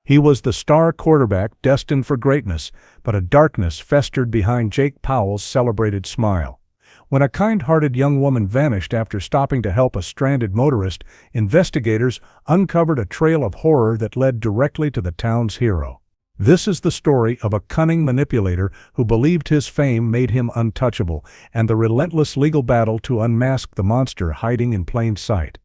He was the star quarterback destined for greatness, but a darkness festered behind Jake Powell's celebrated smile. When a kind-hearted young woman vanished after stopping to help a stranded motorist, investigators uncovered a trail of horror that led directly to the town's hero. This is the story of a cunning manipulator who believed his fame made him untouchable, and the relentless legal battle to unmask the monster hiding in plain sight.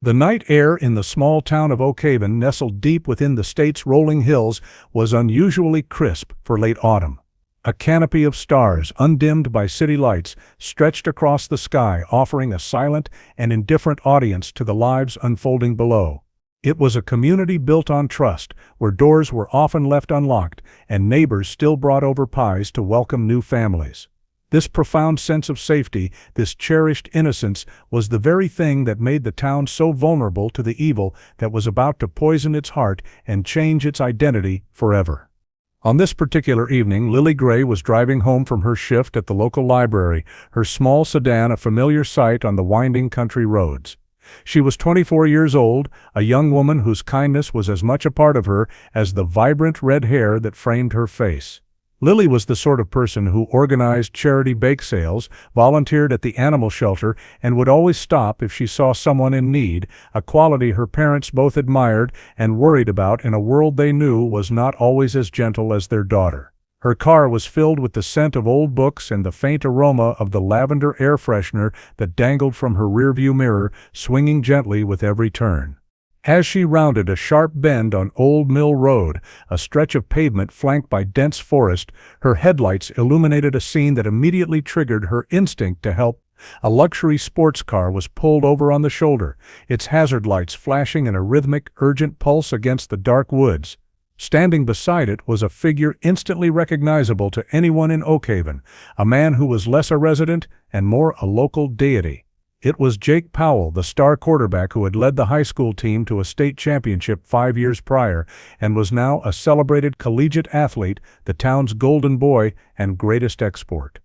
The night air in the small town of Oak Haven, nestled deep within the state's rolling hills, was unusually crisp for late autumn. A canopy of stars, undimmed by city lights, stretched across the sky, offering a silent and indifferent audience to the lives unfolding below. It was a community built on trust, where doors were often left unlocked, and neighbors still brought over pies to welcome new families. This profound sense of safety, this cherished innocence, was the very thing that made the town so vulnerable to the evil that was about to poison its heart and change its identity forever. On this particular evening, Lily Gray was driving home from her shift at the local library, her small sedan a familiar sight on the winding country roads. She was 24 years old, a young woman whose kindness was as much a part of her as the vibrant red hair that framed her face. Lily was the sort of person who organized charity bake sales, volunteered at the animal shelter, and would always stop if she saw someone in need, a quality her parents both admired and worried about in a world they knew was not always as gentle as their daughter. Her car was filled with the scent of old books and the faint aroma of the lavender air freshener that dangled from her rearview mirror, swinging gently with every turn. As she rounded a sharp bend on Old Mill Road, a stretch of pavement flanked by dense forest, her headlights illuminated a scene that immediately triggered her instinct to help. A luxury sports car was pulled over on the shoulder, its hazard lights flashing in a rhythmic, urgent pulse against the dark woods. Standing beside it was a figure instantly recognizable to anyone in Oak Haven, a man who was less a resident and more a local deity. It was Jake Powell, the star quarterback who had led the high school team to a state championship 5 years prior and was now a celebrated collegiate athlete, the town's golden boy and greatest export.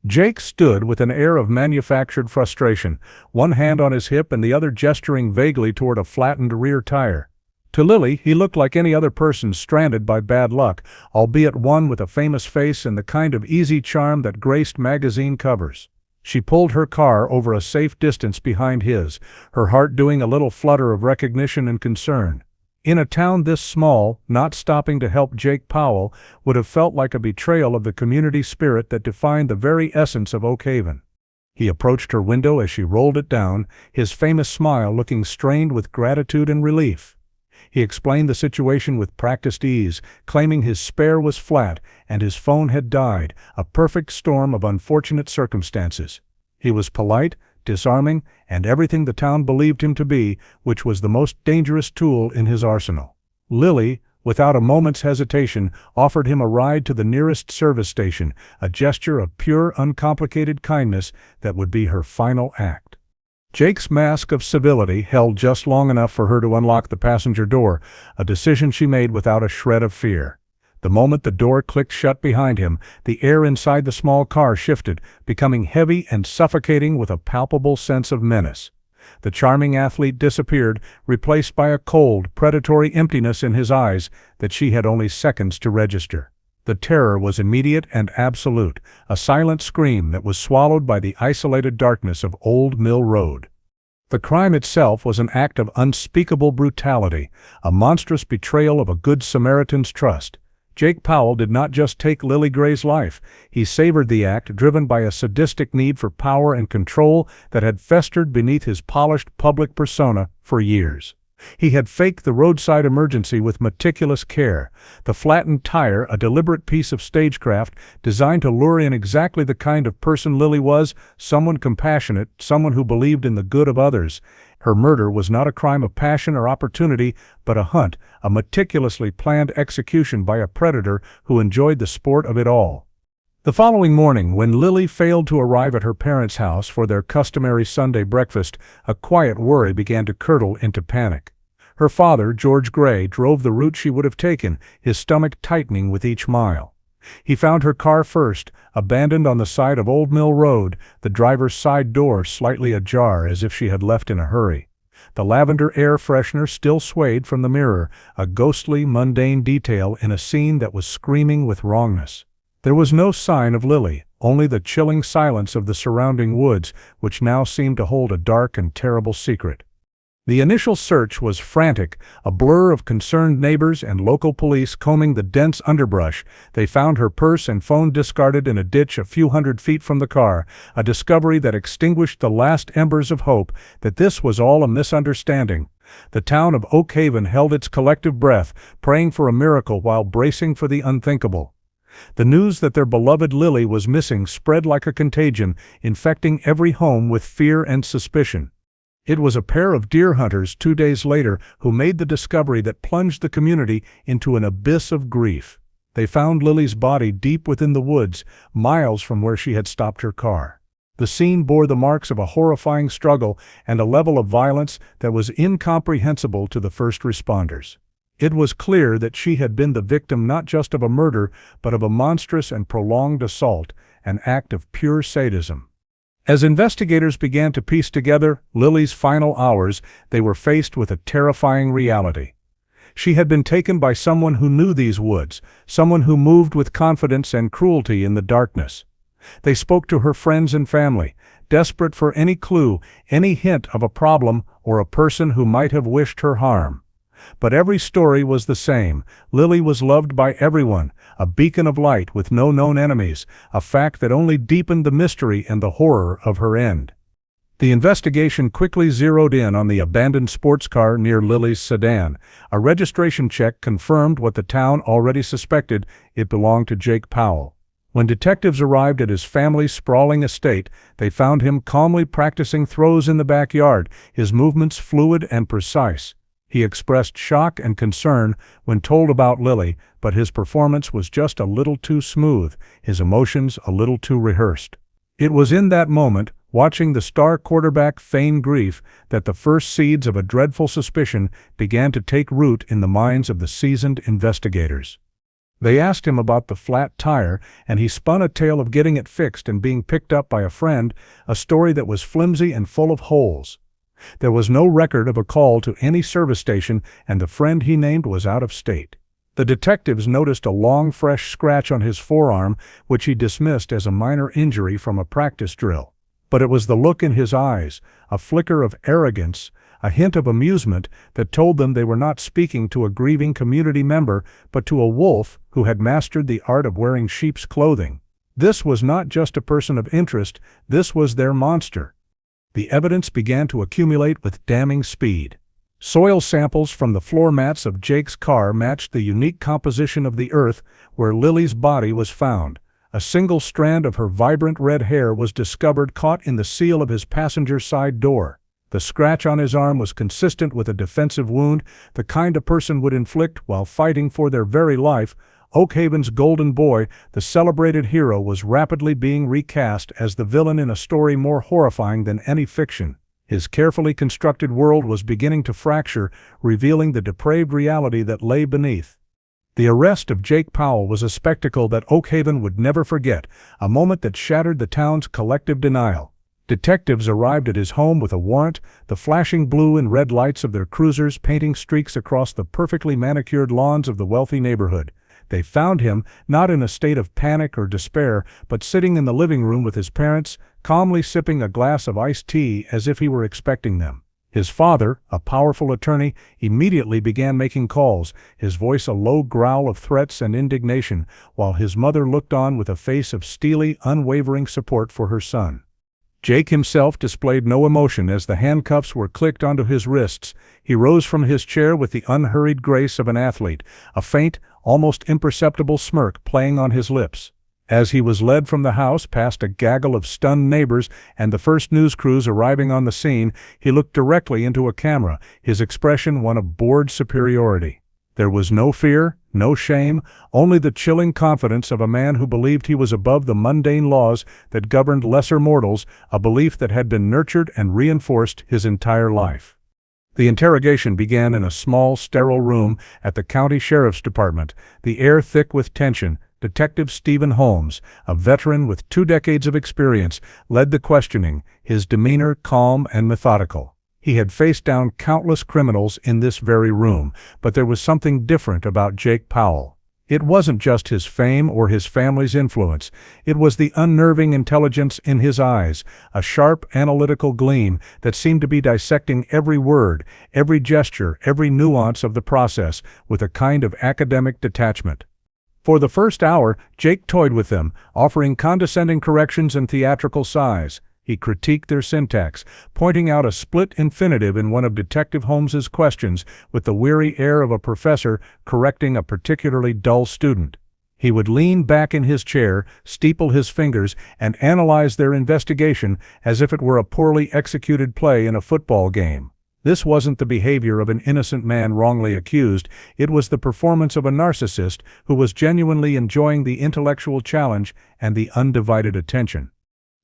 Jake stood with an air of manufactured frustration, one hand on his hip and the other gesturing vaguely toward a flattened rear tire. To Lily, he looked like any other person stranded by bad luck, albeit one with a famous face and the kind of easy charm that graced magazine covers. She pulled her car over a safe distance behind his, her heart doing a little flutter of recognition and concern. In a town this small, not stopping to help Jake Powell would have felt like a betrayal of the community spirit that defined the very essence of Oak Haven. He approached her window as she rolled it down, his famous smile looking strained with gratitude and relief. He explained the situation with practiced ease, claiming his spare was flat and his phone had died, a perfect storm of unfortunate circumstances. He was polite, disarming, and everything the town believed him to be, which was the most dangerous tool in his arsenal. Lily, without a moment's hesitation, offered him a ride to the nearest service station, a gesture of pure, uncomplicated kindness that would be her final act. Jake's mask of civility held just long enough for her to unlock the passenger door, a decision she made without a shred of fear. The moment the door clicked shut behind him, the air inside the small car shifted, becoming heavy and suffocating with a palpable sense of menace. The charming athlete disappeared, replaced by a cold, predatory emptiness in his eyes that she had only seconds to register. The terror was immediate and absolute, a silent scream that was swallowed by the isolated darkness of Old Mill Road. The crime itself was an act of unspeakable brutality, a monstrous betrayal of a good Samaritan's trust. Jake Powell did not just take Lily Gray's life, he savored the act driven by a sadistic need for power and control that had festered beneath his polished public persona for years. He had faked the roadside emergency with meticulous care, the flattened tire a deliberate piece of stagecraft designed to lure in exactly the kind of person Lily was, someone compassionate, someone who believed in the good of others. Her murder was not a crime of passion or opportunity, but a hunt, a meticulously planned execution by a predator who enjoyed the sport of it all. The following morning, when Lily failed to arrive at her parents' house for their customary Sunday breakfast, a quiet worry began to curdle into panic. Her father, George Gray, drove the route she would have taken, his stomach tightening with each mile. He found her car first, abandoned on the side of Old Mill Road, the driver's side door slightly ajar as if she had left in a hurry. The lavender air freshener still swayed from the mirror, a ghostly, mundane detail in a scene that was screaming with wrongness. There was no sign of Lily, only the chilling silence of the surrounding woods, which now seemed to hold a dark and terrible secret. The initial search was frantic, a blur of concerned neighbors and local police combing the dense underbrush. They found her purse and phone discarded in a ditch a few hundred feet from the car, a discovery that extinguished the last embers of hope that this was all a misunderstanding. The town of Oak Haven held its collective breath, praying for a miracle while bracing for the unthinkable. The news that their beloved Lily was missing spread like a contagion, infecting every home with fear and suspicion. It was a pair of deer hunters 2 days later who made the discovery that plunged the community into an abyss of grief. They found Lily's body deep within the woods, miles from where she had stopped her car. The scene bore the marks of a horrifying struggle and a level of violence that was incomprehensible to the first responders. It was clear that she had been the victim not just of a murder, but of a monstrous and prolonged assault, an act of pure sadism. As investigators began to piece together Lily's final hours, they were faced with a terrifying reality. She had been taken by someone who knew these woods, someone who moved with confidence and cruelty in the darkness. They spoke to her friends and family, desperate for any clue, any hint of a problem or a person who might have wished her harm. But every story was the same. Lily was loved by everyone, a beacon of light with no known enemies, a fact that only deepened the mystery and the horror of her end. The investigation quickly zeroed in on the abandoned sports car near Lily's sedan. A registration check confirmed what the town already suspected: it belonged to Jake Powell. When detectives arrived at his family's sprawling estate, they found him calmly practicing throws in the backyard, his movements fluid and precise. He expressed shock and concern when told about Lily, but his performance was just a little too smooth, his emotions a little too rehearsed. It was in that moment, watching the star quarterback feign grief, that the first seeds of a dreadful suspicion began to take root in the minds of the seasoned investigators. They asked him about the flat tire, and he spun a tale of getting it fixed and being picked up by a friend, a story that was flimsy and full of holes. There was no record of a call to any service station, and the friend he named was out of state. The detectives noticed a long, fresh scratch on his forearm, which he dismissed as a minor injury from a practice drill. But it was the look in his eyes, a flicker of arrogance, a hint of amusement, that told them they were not speaking to a grieving community member, but to a wolf who had mastered the art of wearing sheep's clothing. This was not just a person of interest, this was their monster. The evidence began to accumulate with damning speed. Soil samples from the floor mats of Jake's car matched the unique composition of the earth where Lily's body was found. A single strand of her vibrant red hair was discovered caught in the seal of his passenger side door. The scratch on his arm was consistent with a defensive wound, the kind a person would inflict while fighting for their very life. Oak Haven's golden boy, the celebrated hero, was rapidly being recast as the villain in a story more horrifying than any fiction. His carefully constructed world was beginning to fracture, revealing the depraved reality that lay beneath. The arrest of Jake Powell was a spectacle that Oak Haven would never forget, a moment that shattered the town's collective denial. Detectives arrived at his home with a warrant, the flashing blue and red lights of their cruisers painting streaks across the perfectly manicured lawns of the wealthy neighborhood. They found him, not in a state of panic or despair, but sitting in the living room with his parents, calmly sipping a glass of iced tea as if he were expecting them. His father, a powerful attorney, immediately began making calls, his voice a low growl of threats and indignation, while his mother looked on with a face of steely, unwavering support for her son. Jake himself displayed no emotion as the handcuffs were clicked onto his wrists. He rose from his chair with the unhurried grace of an athlete, a faint, almost imperceptible smirk playing on his lips. As he was led from the house past a gaggle of stunned neighbors and the first news crews arriving on the scene, he looked directly into a camera, his expression one of bored superiority. There was no fear, no shame, only the chilling confidence of a man who believed he was above the mundane laws that governed lesser mortals, a belief that had been nurtured and reinforced his entire life. The interrogation began in a small, sterile room at the county sheriff's department, the air thick with tension. Detective Stephen Holmes, a veteran with 2 decades of experience, led the questioning, his demeanor calm and methodical. He had faced down countless criminals in this very room, but there was something different about Jake Powell. It wasn't just his fame or his family's influence. It was the unnerving intelligence in his eyes, a sharp, analytical gleam that seemed to be dissecting every word, every gesture, every nuance of the process with a kind of academic detachment. For the first hour, Jake toyed with them, offering condescending corrections and theatrical sighs. He critiqued their syntax, pointing out a split infinitive in one of Detective Holmes's questions with the weary air of a professor correcting a particularly dull student. He would lean back in his chair, steeple his fingers, and analyze their investigation as if it were a poorly executed play in a football game. This wasn't the behavior of an innocent man wrongly accused, it was the performance of a narcissist who was genuinely enjoying the intellectual challenge and the undivided attention.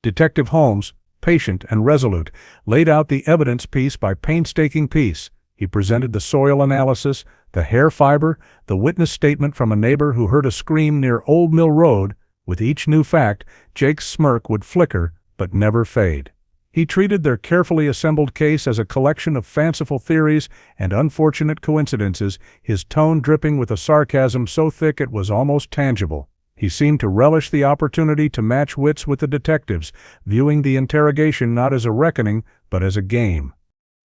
Detective Holmes, patient and resolute, laid out the evidence piece by painstaking piece. He presented the soil analysis, the hair fiber, the witness statement from a neighbor who heard a scream near Old Mill Road. With each new fact, Jake's smirk would flicker but never fade. He treated their carefully assembled case as a collection of fanciful theories and unfortunate coincidences, his tone dripping with a sarcasm so thick it was almost tangible. He seemed to relish the opportunity to match wits with the detectives, viewing the interrogation not as a reckoning, but as a game.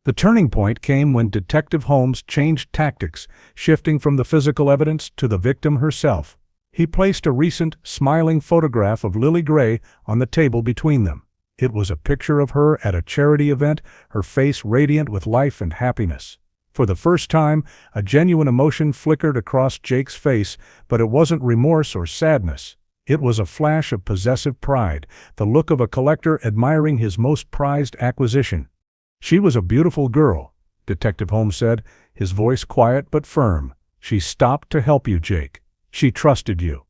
The turning point came when Detective Holmes changed tactics, shifting from the physical evidence to the victim herself. He placed a recent, smiling photograph of Lily Gray on the table between them. It was a picture of her at a charity event, her face radiant with life and happiness. For the first time, a genuine emotion flickered across Jake's face, but it wasn't remorse or sadness. It was a flash of possessive pride, the look of a collector admiring his most prized acquisition. "She was a beautiful girl," Detective Holmes said, his voice quiet but firm. "She stopped to help you, Jake. She trusted you."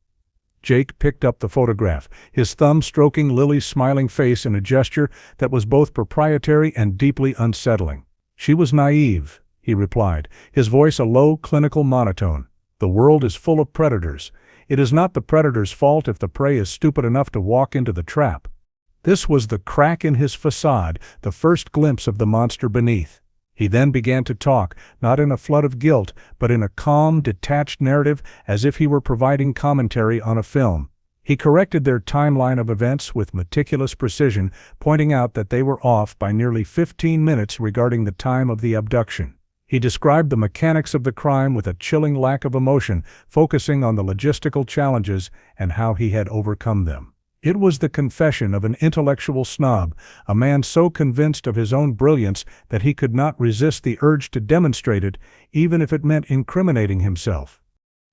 Jake picked up the photograph, his thumb stroking Lily's smiling face in a gesture that was both proprietary and deeply unsettling. "She was naive," he replied, his voice a low, clinical monotone. "The world is full of predators. It is not the predator's fault if the prey is stupid enough to walk into the trap." This was the crack in his facade, the first glimpse of the monster beneath. He then began to talk, not in a flood of guilt, but in a calm, detached narrative, as if he were providing commentary on a film. He corrected their timeline of events with meticulous precision, pointing out that they were off by nearly 15 minutes regarding the time of the abduction. He described the mechanics of the crime with a chilling lack of emotion, focusing on the logistical challenges and how he had overcome them. It was the confession of an intellectual snob, a man so convinced of his own brilliance that he could not resist the urge to demonstrate it, even if it meant incriminating himself.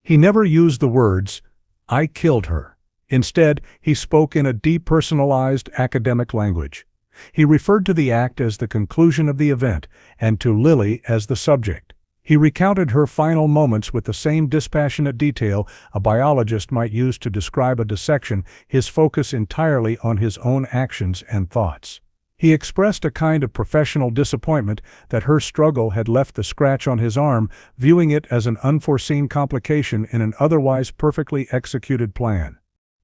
He never used the words, "I killed her." Instead, he spoke in a depersonalized academic language. He referred to the act as the conclusion of the event, and to Lily as the subject. He recounted her final moments with the same dispassionate detail a biologist might use to describe a dissection, his focus entirely on his own actions and thoughts. He expressed a kind of professional disappointment that her struggle had left the scratch on his arm, viewing it as an unforeseen complication in an otherwise perfectly executed plan.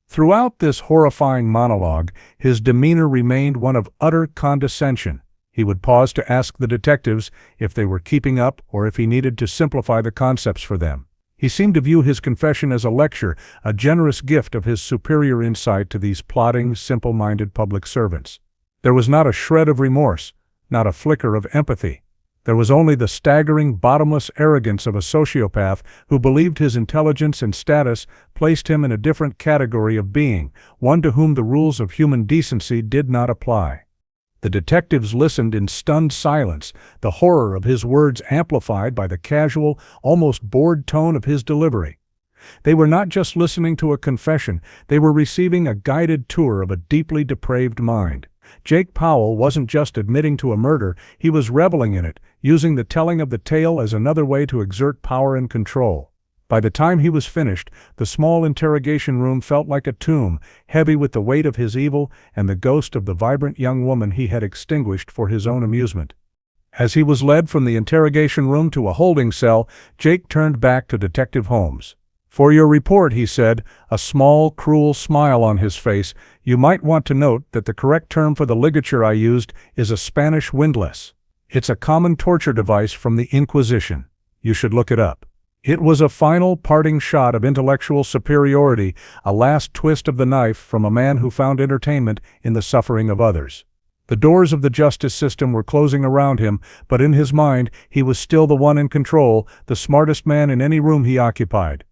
Throughout this horrifying monologue, his demeanor remained one of utter condescension. He would pause to ask the detectives if they were keeping up or if he needed to simplify the concepts for them. He seemed to view his confession as a lecture, a generous gift of his superior insight to these plodding, simple-minded public servants. There was not a shred of remorse, not a flicker of empathy. There was only the staggering, bottomless arrogance of a sociopath who believed his intelligence and status placed him in a different category of being, one to whom the rules of human decency did not apply. The detectives listened in stunned silence, the horror of his words amplified by the casual, almost bored tone of his delivery. They were not just listening to a confession, they were receiving a guided tour of a deeply depraved mind. Jake Powell wasn't just admitting to a murder, he was reveling in it, using the telling of the tale as another way to exert power and control. By the time he was finished, the small interrogation room felt like a tomb, heavy with the weight of his evil and the ghost of the vibrant young woman he had extinguished for his own amusement. As he was led from the interrogation room to a holding cell, Jake turned back to Detective Holmes. "For your report," he said, a small, cruel smile on his face, "you might want to note that the correct term for the ligature I used is a Spanish windlass." It's a common torture device from the Inquisition. You should look it up. It was a final parting shot of intellectual superiority, a last twist of the knife from a man who found entertainment in the suffering of others. The doors of the justice system were closing around him, but in his mind he was still the one in control, the smartest man in any room he occupied.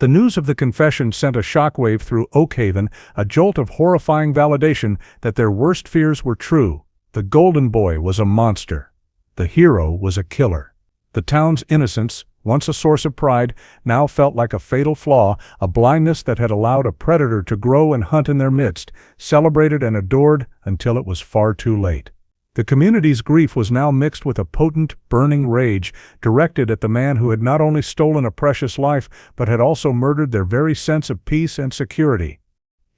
The news of the confession sent a shockwave through Oakhaven, a jolt of horrifying validation that their worst fears were true. The Golden Boy was a monster. The hero was a killer. The town's innocence, once a source of pride, now felt like a fatal flaw, a blindness that had allowed a predator to grow and hunt in their midst, celebrated and adored until it was far too late. The community's grief was now mixed with a potent, burning rage directed at the man who had not only stolen a precious life, but had also murdered their very sense of peace and security.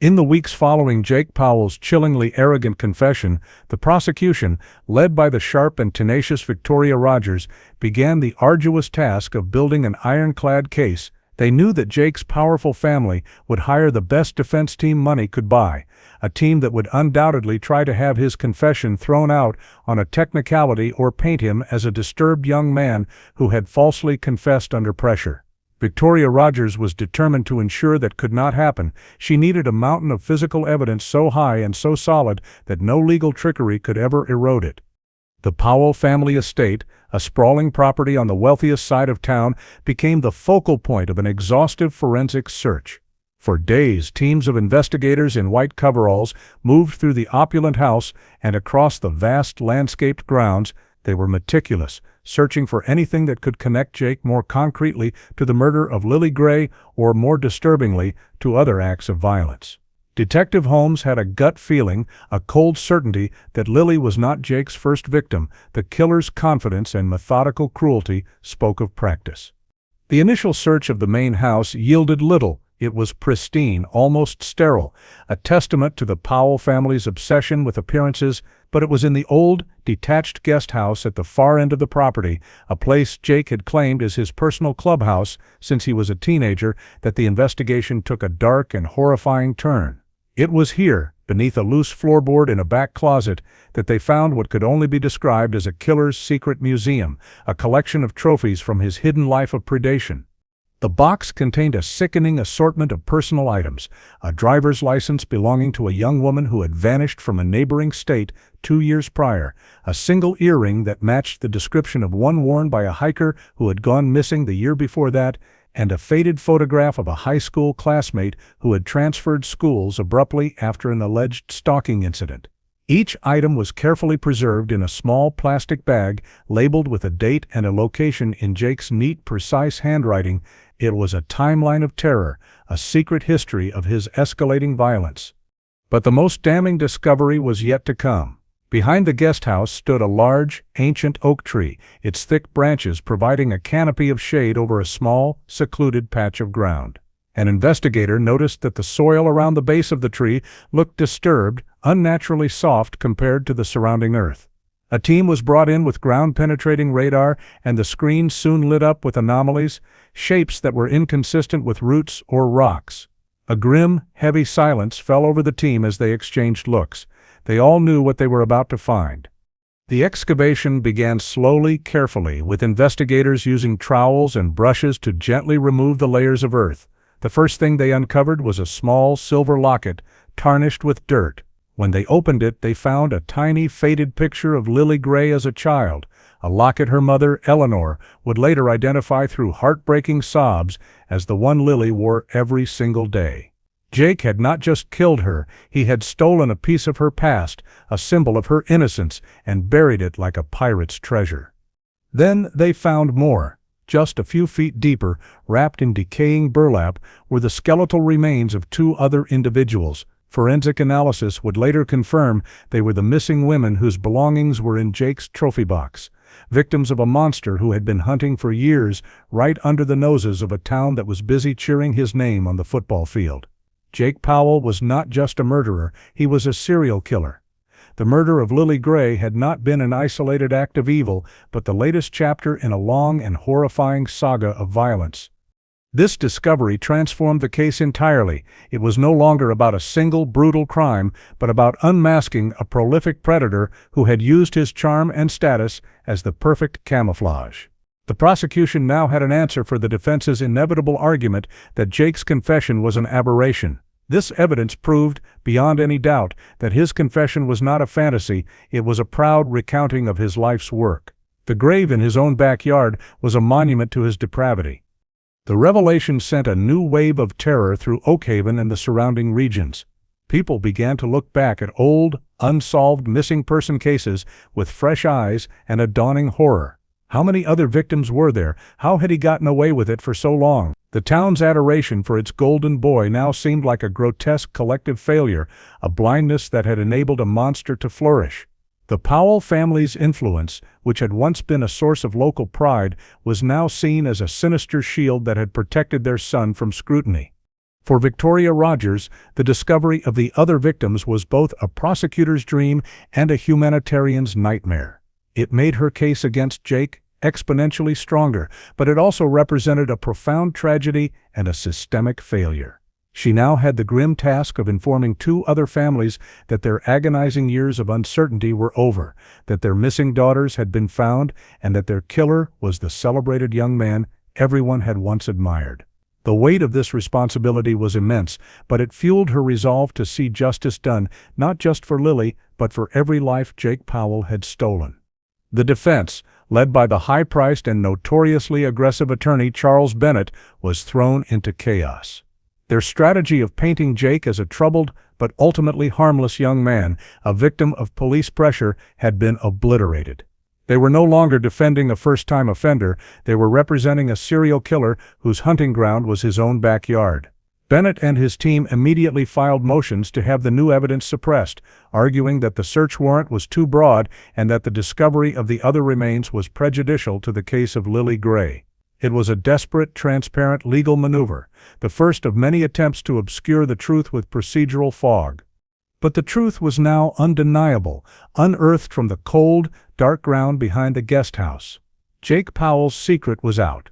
In the weeks following Jake Powell's chillingly arrogant confession, the prosecution, led by the sharp and tenacious Victoria Rogers, began the arduous task of building an ironclad case. They knew that Jake's powerful family would hire the best defense team money could buy, a team that would undoubtedly try to have his confession thrown out on a technicality or paint him as a disturbed young man who had falsely confessed under pressure. Victoria Rogers was determined to ensure that could not happen. She needed a mountain of physical evidence so high and so solid that no legal trickery could ever erode it. The Powell family estate, a sprawling property on the wealthiest side of town, became the focal point of an exhaustive forensic search. For days, teams of investigators in white coveralls moved through the opulent house and across the vast landscaped grounds. They were meticulous, searching for anything that could connect Jake more concretely to the murder of Lily Gray or, more disturbingly, to other acts of violence. Detective Holmes had a gut feeling, a cold certainty that Lily was not Jake's first victim. The killer's confidence and methodical cruelty spoke of practice. The initial search of the main house yielded little. It was pristine, almost sterile, a testament to the Powell family's obsession with appearances, but it was in the old, detached guest house at the far end of the property, a place Jake had claimed as his personal clubhouse since he was a teenager, that the investigation took a dark and horrifying turn. It was here, beneath a loose floorboard in a back closet, that they found what could only be described as a killer's secret museum, a collection of trophies from his hidden life of predation. The box contained a sickening assortment of personal items, a driver's license belonging to a young woman who had vanished from a neighboring state 2 years prior, a single earring that matched the description of one worn by a hiker who had gone missing the year before that, and a faded photograph of a high school classmate who had transferred schools abruptly after an alleged stalking incident. Each item was carefully preserved in a small plastic bag, labeled with a date and a location in Jake's neat, precise handwriting. It was a timeline of terror, a secret history of his escalating violence. But the most damning discovery was yet to come. Behind the guest house stood a large, ancient oak tree, its thick branches providing a canopy of shade over a small, secluded patch of ground. An investigator noticed that the soil around the base of the tree looked disturbed, unnaturally soft compared to the surrounding earth. A team was brought in with ground-penetrating radar, and the screen soon lit up with anomalies, shapes that were inconsistent with roots or rocks. A grim, heavy silence fell over the team as they exchanged looks. They all knew what they were about to find. The excavation began slowly, carefully, with investigators using trowels and brushes to gently remove the layers of earth. The first thing they uncovered was a small silver locket, tarnished with dirt. When they opened it, they found a tiny, faded picture of Lily Gray as a child, a locket her mother, Eleanor, would later identify through heartbreaking sobs as the one Lily wore every single day. Jake had not just killed her, he had stolen a piece of her past, a symbol of her innocence, and buried it like a pirate's treasure. Then they found more. Just a few feet deeper, wrapped in decaying burlap, were the skeletal remains of 2 other individuals. Forensic analysis would later confirm they were the missing women whose belongings were in Jake's trophy box, victims of a monster who had been hunting for years right under the noses of a town that was busy cheering his name on the football field. Jake Powell was not just a murderer, he was a serial killer. The murder of Lily Gray had not been an isolated act of evil, but the latest chapter in a long and horrifying saga of violence. This discovery transformed the case entirely. It was no longer about a single brutal crime, but about unmasking a prolific predator who had used his charm and status as the perfect camouflage. The prosecution now had an answer for the defense's inevitable argument that Jake's confession was an aberration. This evidence proved, beyond any doubt, that his confession was not a fantasy, it was a proud recounting of his life's work. The grave in his own backyard was a monument to his depravity. The revelation sent a new wave of terror through Oakhaven and the surrounding regions. People began to look back at old, unsolved missing person cases with fresh eyes and a dawning horror. How many other victims were there? How had he gotten away with it for so long? The town's adoration for its golden boy now seemed like a grotesque collective failure, a blindness that had enabled a monster to flourish. The Powell family's influence, which had once been a source of local pride, was now seen as a sinister shield that had protected their son from scrutiny. For Victoria Rogers, the discovery of the other victims was both a prosecutor's dream and a humanitarian's nightmare. It made her case against Jake exponentially stronger, but it also represented a profound tragedy and a systemic failure. She now had the grim task of informing two other families that their agonizing years of uncertainty were over, that their missing daughters had been found, and that their killer was the celebrated young man everyone had once admired. The weight of this responsibility was immense, but it fueled her resolve to see justice done, not just for Lily, but for every life Jake Powell had stolen. The defense, led by the high-priced and notoriously aggressive attorney Charles Bennett, was thrown into chaos. Their strategy of painting Jake as a troubled but ultimately harmless young man, a victim of police pressure, had been obliterated. They were no longer defending a first-time offender, they were representing a serial killer whose hunting ground was his own backyard. Bennett and his team immediately filed motions to have the new evidence suppressed, arguing that the search warrant was too broad and that the discovery of the other remains was prejudicial to the case of Lily Gray. It was a desperate, transparent legal maneuver, the first of many attempts to obscure the truth with procedural fog. But the truth was now undeniable, unearthed from the cold, dark ground behind the guest house. Jake Powell's secret was out.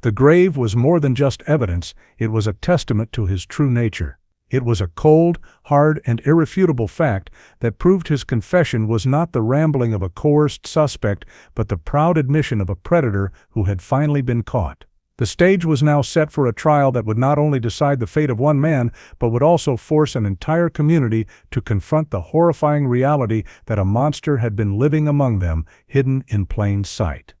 The grave was more than just evidence, it was a testament to his true nature. It was a cold, hard, and irrefutable fact that proved his confession was not the rambling of a coerced suspect, but the proud admission of a predator who had finally been caught. The stage was now set for a trial that would not only decide the fate of one man, but would also force an entire community to confront the horrifying reality that a monster had been living among them, hidden in plain sight.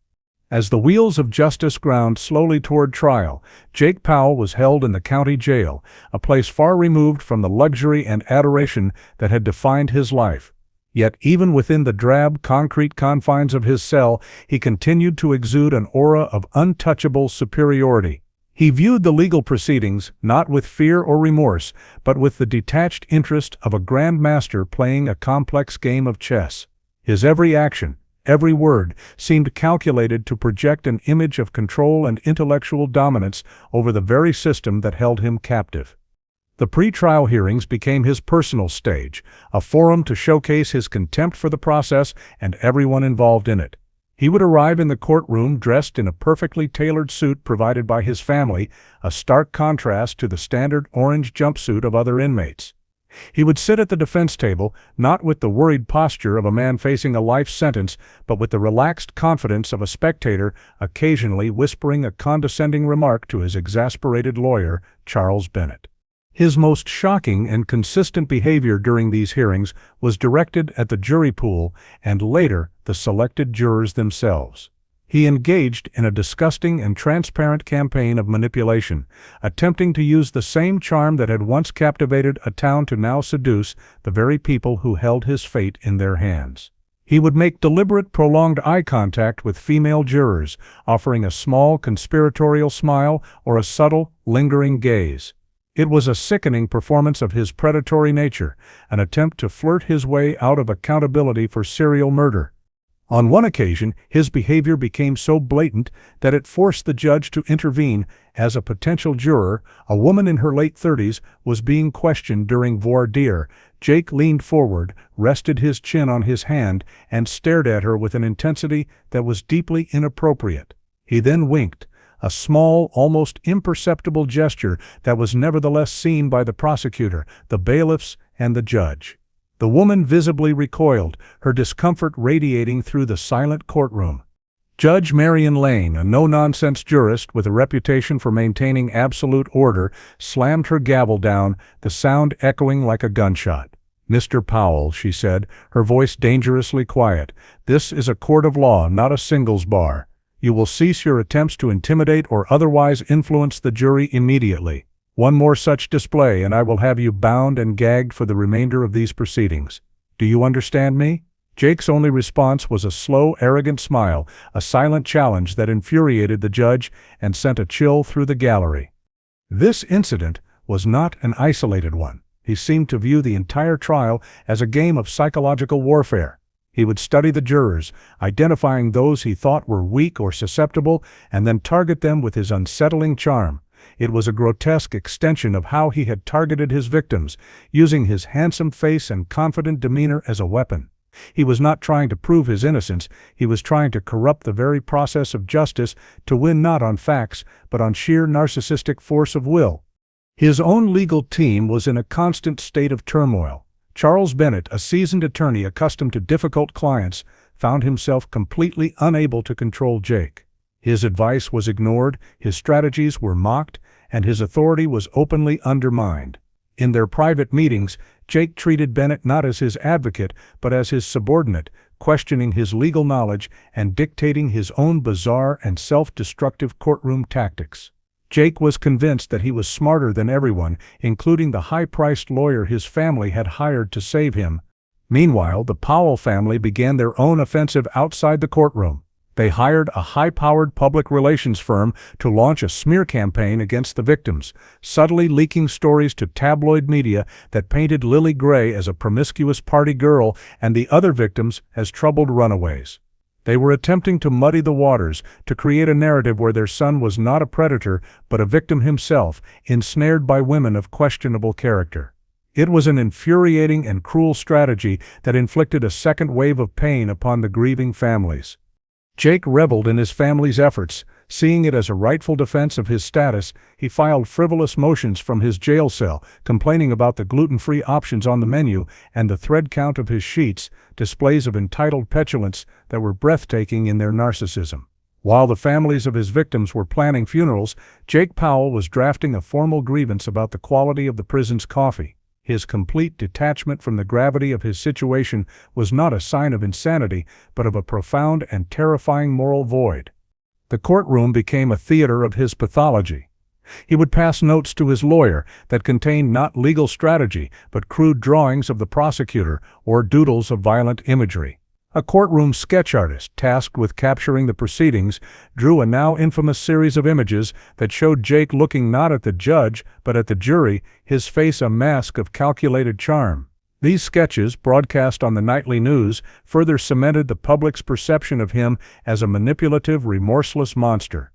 As the wheels of justice ground slowly toward trial, Jake Powell was held in the county jail, a place far removed from the luxury and adoration that had defined his life. Yet even within the drab, concrete confines of his cell, he continued to exude an aura of untouchable superiority. He viewed the legal proceedings not with fear or remorse, but with the detached interest of a grand master playing a complex game of chess. His every action, every word, seemed calculated to project an image of control and intellectual dominance over the very system that held him captive. The pre-trial hearings became his personal stage, a forum to showcase his contempt for the process and everyone involved in it. He would arrive in the courtroom dressed in a perfectly tailored suit provided by his family, a stark contrast to the standard orange jumpsuit of other inmates. He would sit at the defense table, not with the worried posture of a man facing a life sentence, but with the relaxed confidence of a spectator, occasionally whispering a condescending remark to his exasperated lawyer, Charles Bennett. His most shocking and consistent behavior during these hearings was directed at the jury pool and later the selected jurors themselves. He engaged in a disgusting and transparent campaign of manipulation, attempting to use the same charm that had once captivated a town to now seduce the very people who held his fate in their hands. He would make deliberate, prolonged eye contact with female jurors, offering a small, conspiratorial smile or a subtle, lingering gaze. It was a sickening performance of his predatory nature, an attempt to flirt his way out of accountability for serial murder. On one occasion, his behavior became so blatant that it forced the judge to intervene. As a potential juror, a woman in her late 30s was being questioned during voir dire. Jake leaned forward, rested his chin on his hand, and stared at her with an intensity that was deeply inappropriate. He then winked, a small, almost imperceptible gesture that was nevertheless seen by the prosecutor, the bailiffs, and the judge. The woman visibly recoiled, her discomfort radiating through the silent courtroom. Judge Marion Lane, a no-nonsense jurist with a reputation for maintaining absolute order, slammed her gavel down, the sound echoing like a gunshot. "Mr. Powell," she said, her voice dangerously quiet, "this is a court of law, not a singles bar. You will cease your attempts to intimidate or otherwise influence the jury immediately. One more such display and I will have you bound and gagged for the remainder of these proceedings. Do you understand me?" Jake's only response was a slow, arrogant smile, a silent challenge that infuriated the judge and sent a chill through the gallery. This incident was not an isolated one. He seemed to view the entire trial as a game of psychological warfare. He would study the jurors, identifying those he thought were weak or susceptible, and then target them with his unsettling charm. It was a grotesque extension of how he had targeted his victims, using his handsome face and confident demeanor as a weapon. He was not trying to prove his innocence, he was trying to corrupt the very process of justice to win not on facts, but on sheer narcissistic force of will. His own legal team was in a constant state of turmoil. Charles Bennett, a seasoned attorney accustomed to difficult clients, found himself completely unable to control Jake. His advice was ignored, his strategies were mocked, and his authority was openly undermined. In their private meetings, Jake treated Bennett not as his advocate, but as his subordinate, questioning his legal knowledge and dictating his own bizarre and self-destructive courtroom tactics. Jake was convinced that he was smarter than everyone, including the high-priced lawyer his family had hired to save him. Meanwhile, the Powell family began their own offensive outside the courtroom. They hired a high-powered public relations firm to launch a smear campaign against the victims, subtly leaking stories to tabloid media that painted Lily Gray as a promiscuous party girl and the other victims as troubled runaways. They were attempting to muddy the waters, to create a narrative where their son was not a predator, but a victim himself, ensnared by women of questionable character. It was an infuriating and cruel strategy that inflicted a second wave of pain upon the grieving families. Jake reveled in his family's efforts. Seeing it as a rightful defense of his status, he filed frivolous motions from his jail cell, complaining about the gluten-free options on the menu and the thread count of his sheets, displays of entitled petulance that were breathtaking in their narcissism. While the families of his victims were planning funerals, Jake Powell was drafting a formal grievance about the quality of the prison's coffee. His complete detachment from the gravity of his situation was not a sign of insanity, but of a profound and terrifying moral void. The courtroom became a theater of his pathology. He would pass notes to his lawyer that contained not legal strategy, but crude drawings of the prosecutor or doodles of violent imagery. A courtroom sketch artist, tasked with capturing the proceedings, drew a now infamous series of images that showed Jake looking not at the judge, but at the jury, his face a mask of calculated charm. These sketches, broadcast on the nightly news, further cemented the public's perception of him as a manipulative, remorseless monster.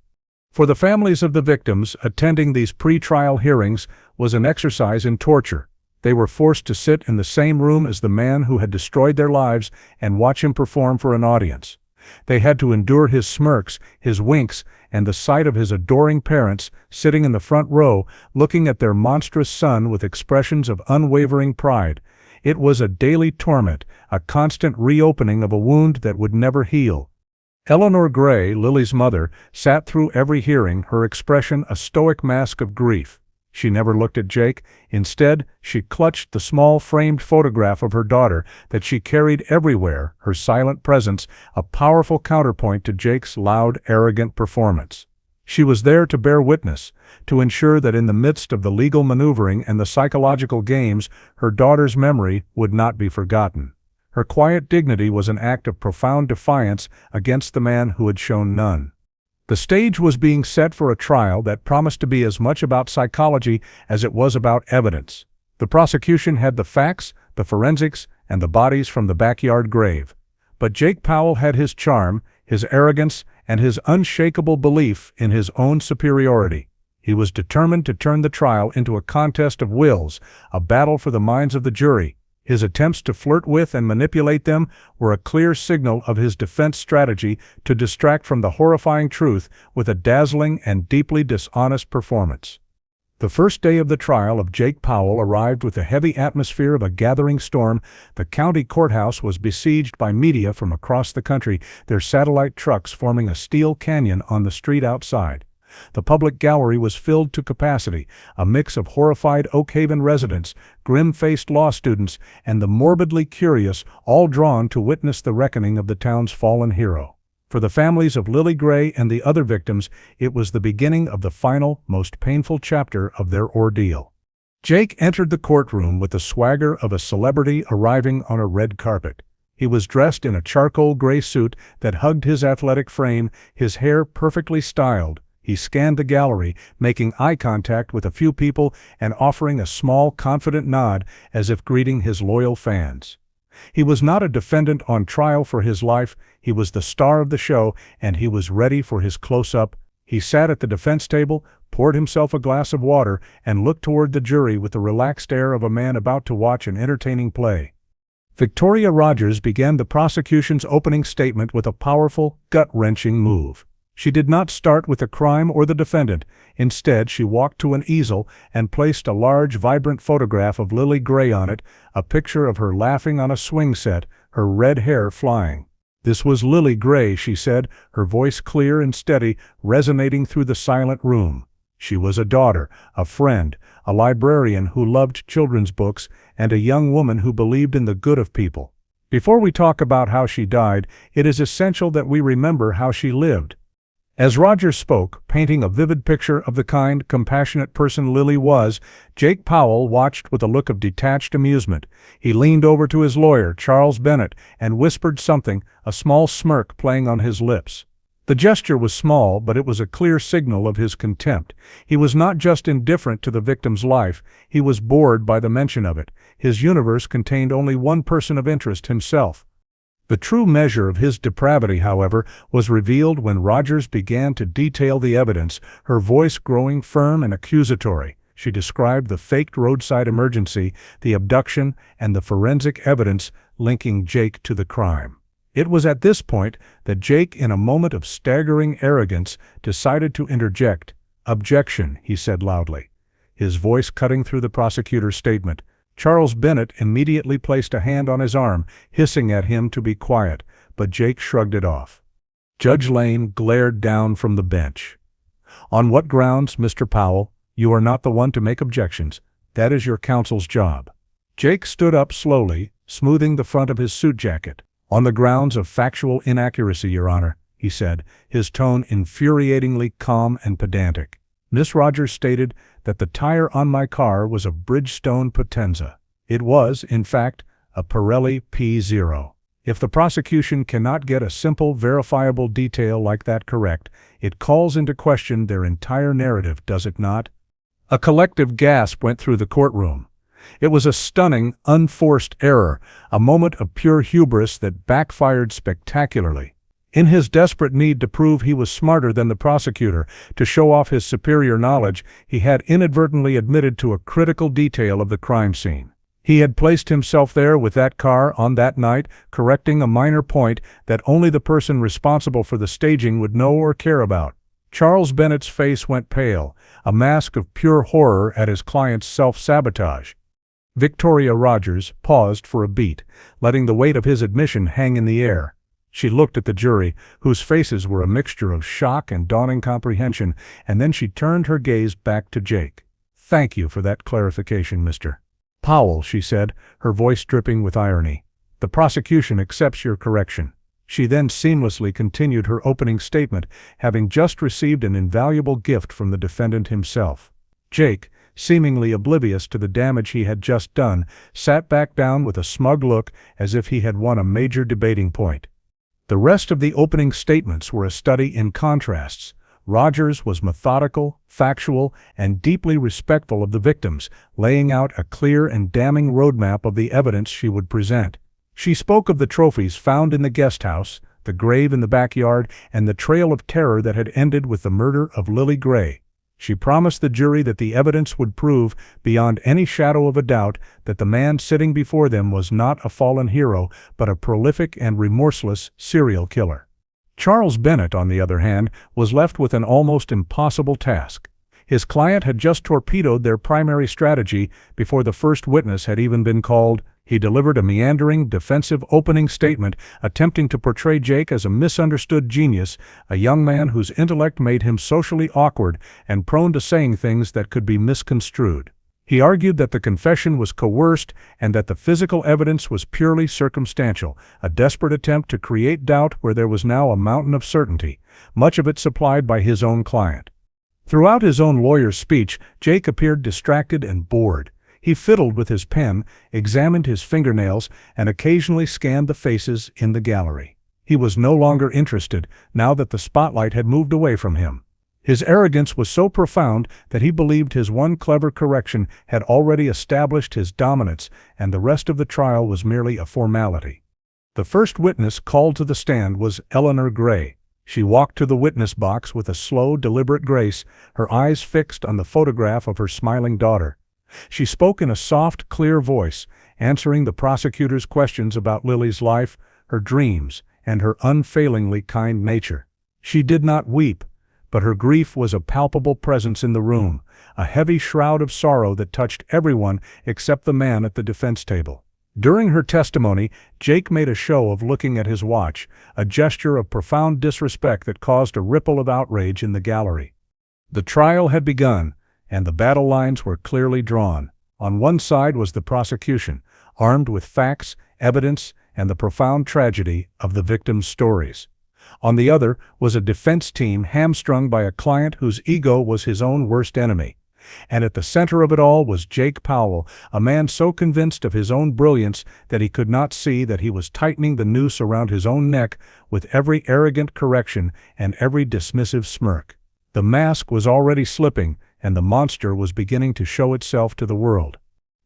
For the families of the victims, attending these pre-trial hearings was an exercise in torture. They were forced to sit in the same room as the man who had destroyed their lives and watch him perform for an audience. They had to endure his smirks, his winks, and the sight of his adoring parents sitting in the front row, looking at their monstrous son with expressions of unwavering pride. It was a daily torment, a constant reopening of a wound that would never heal. Eleanor Gray, Lily's mother, sat through every hearing, her expression a stoic mask of grief. She never looked at Jake. Instead, she clutched the small framed photograph of her daughter that she carried everywhere, her silent presence a powerful counterpoint to Jake's loud, arrogant performance. She was there to bear witness, to ensure that in the midst of the legal maneuvering and the psychological games, her daughter's memory would not be forgotten. Her quiet dignity was an act of profound defiance against the man who had shown none. The stage was being set for a trial that promised to be as much about psychology as it was about evidence. The prosecution had the facts, the forensics, and the bodies from the backyard grave. But Jake Powell had his charm, his arrogance, and his unshakable belief in his own superiority. He was determined to turn the trial into a contest of wills, a battle for the minds of the jury. His attempts to flirt with and manipulate them were a clear signal of his defense strategy to distract from the horrifying truth with a dazzling and deeply dishonest performance. The first day of the trial of Jake Powell arrived with the heavy atmosphere of a gathering storm. The county courthouse was besieged by media from across the country, their satellite trucks forming a steel canyon on the street outside. The public gallery was filled to capacity, a mix of horrified Oak Haven residents, grim-faced law students, and the morbidly curious, all drawn to witness the reckoning of the town's fallen hero. For the families of Lily Gray and the other victims, it was the beginning of the final, most painful chapter of their ordeal. Jake entered the courtroom with the swagger of a celebrity arriving on a red carpet. He was dressed in a charcoal gray suit that hugged his athletic frame, his hair perfectly styled. He scanned the gallery, making eye contact with a few people and offering a small, confident nod as if greeting his loyal fans. He was not a defendant on trial for his life, he was the star of the show, and he was ready for his close-up. He sat at the defense table, poured himself a glass of water, and looked toward the jury with the relaxed air of a man about to watch an entertaining play. Victoria Rogers began the prosecution's opening statement with a powerful, gut-wrenching move. She did not start with the crime or the defendant. Instead, she walked to an easel and placed a large, vibrant photograph of Lily Gray on it, a picture of her laughing on a swing set, her red hair flying. "This was Lily Gray," she said, her voice clear and steady, resonating through the silent room. She was a daughter, a friend, a librarian who loved children's books, and a young woman who believed in the good of people. Before we talk about how she died, it is essential that we remember how she lived. As Rogers spoke, painting a vivid picture of the kind, compassionate person Lily was, Jake Powell watched with a look of detached amusement. He leaned over to his lawyer, Charles Bennett, and whispered something, a small smirk playing on his lips. The gesture was small, but it was a clear signal of his contempt. He was not just indifferent to the victim's life, he was bored by the mention of it. His universe contained only one person of interest, himself. The true measure of his depravity, however, was revealed when Rogers began to detail the evidence, her voice growing firm and accusatory. She described the faked roadside emergency, the abduction, and the forensic evidence linking Jake to the crime. It was at this point that Jake, in a moment of staggering arrogance, decided to interject. "Objection," he said loudly, his voice cutting through the prosecutor's statement. Charles Bennett immediately placed a hand on his arm, hissing at him to be quiet, but Jake shrugged it off. Judge Lane glared down from the bench. "On what grounds, Mr. Powell? You are not the one to make objections. That is your counsel's job." Jake stood up slowly, smoothing the front of his suit jacket. "On the grounds of factual inaccuracy, Your Honor," he said, his tone infuriatingly calm and pedantic. "Miss Rogers stated that the tire on my car was a Bridgestone Potenza. It was, in fact, a Pirelli P0. If the prosecution cannot get a simple, verifiable detail like that correct, it calls into question their entire narrative, does it not?" A collective gasp went through the courtroom. It was a stunning, unforced error, a moment of pure hubris that backfired spectacularly. In his desperate need to prove he was smarter than the prosecutor, to show off his superior knowledge, he had inadvertently admitted to a critical detail of the crime scene. He had placed himself there with that car on that night, correcting a minor point that only the person responsible for the staging would know or care about. Charles Bennett's face went pale, a mask of pure horror at his client's self-sabotage. Victoria Rogers paused for a beat, letting the weight of his admission hang in the air. She looked at the jury, whose faces were a mixture of shock and dawning comprehension, and then she turned her gaze back to Jake. "Thank you for that clarification, Mr. Powell," she said, her voice dripping with irony. "The prosecution accepts your correction." She then seamlessly continued her opening statement, having just received an invaluable gift from the defendant himself. Jake, seemingly oblivious to the damage he had just done, sat back down with a smug look as if he had won a major debating point. The rest of the opening statements were a study in contrasts. Rogers was methodical, factual, and deeply respectful of the victims, laying out a clear and damning roadmap of the evidence she would present. She spoke of the trophies found in the guest house, the grave in the backyard, and the trail of terror that had ended with the murder of Lily Gray. She promised the jury that the evidence would prove, beyond any shadow of a doubt, that the man sitting before them was not a fallen hero, but a prolific and remorseless serial killer. Charles Bennett, on the other hand, was left with an almost impossible task. His client had just torpedoed their primary strategy before the first witness had even been called. He delivered a meandering, defensive opening statement, attempting to portray Jake as a misunderstood genius, a young man whose intellect made him socially awkward and prone to saying things that could be misconstrued. He argued that the confession was coerced and that the physical evidence was purely circumstantial, a desperate attempt to create doubt where there was now a mountain of certainty, much of it supplied by his own client. Throughout his own lawyer's speech, Jake appeared distracted and bored. He fiddled with his pen, examined his fingernails, and occasionally scanned the faces in the gallery. He was no longer interested, now that the spotlight had moved away from him. His arrogance was so profound that he believed his one clever correction had already established his dominance, and the rest of the trial was merely a formality. The first witness called to the stand was Eleanor Gray. She walked to the witness box with a slow, deliberate grace, her eyes fixed on the photograph of her smiling daughter. She spoke in a soft, clear voice, answering the prosecutor's questions about Lily's life, her dreams, and her unfailingly kind nature. She did not weep, but her grief was a palpable presence in the room, a heavy shroud of sorrow that touched everyone except the man at the defense table. During her testimony, Jake made a show of looking at his watch, a gesture of profound disrespect that caused a ripple of outrage in the gallery. The trial had begun, and the battle lines were clearly drawn. On one side was the prosecution, armed with facts, evidence, and the profound tragedy of the victims' stories. On the other was a defense team hamstrung by a client whose ego was his own worst enemy. And at the center of it all was Jake Powell, a man so convinced of his own brilliance that he could not see that he was tightening the noose around his own neck with every arrogant correction and every dismissive smirk. The mask was already slipping, and the monster was beginning to show itself to the world.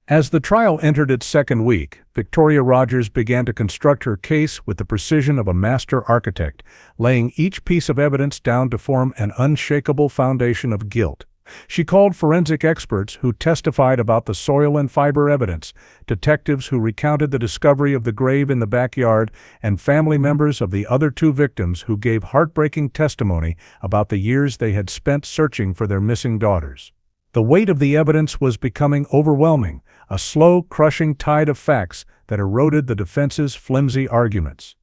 As the trial entered its second week, Victoria Rogers began to construct her case with the precision of a master architect, laying each piece of evidence down to form an unshakable foundation of guilt. She called forensic experts who testified about the soil and fiber evidence, detectives who recounted the discovery of the grave in the backyard, and family members of the other two victims who gave heartbreaking testimony about the years they had spent searching for their missing daughters. The weight of the evidence was becoming overwhelming, a slow, crushing tide of facts that eroded the defense's flimsy arguments.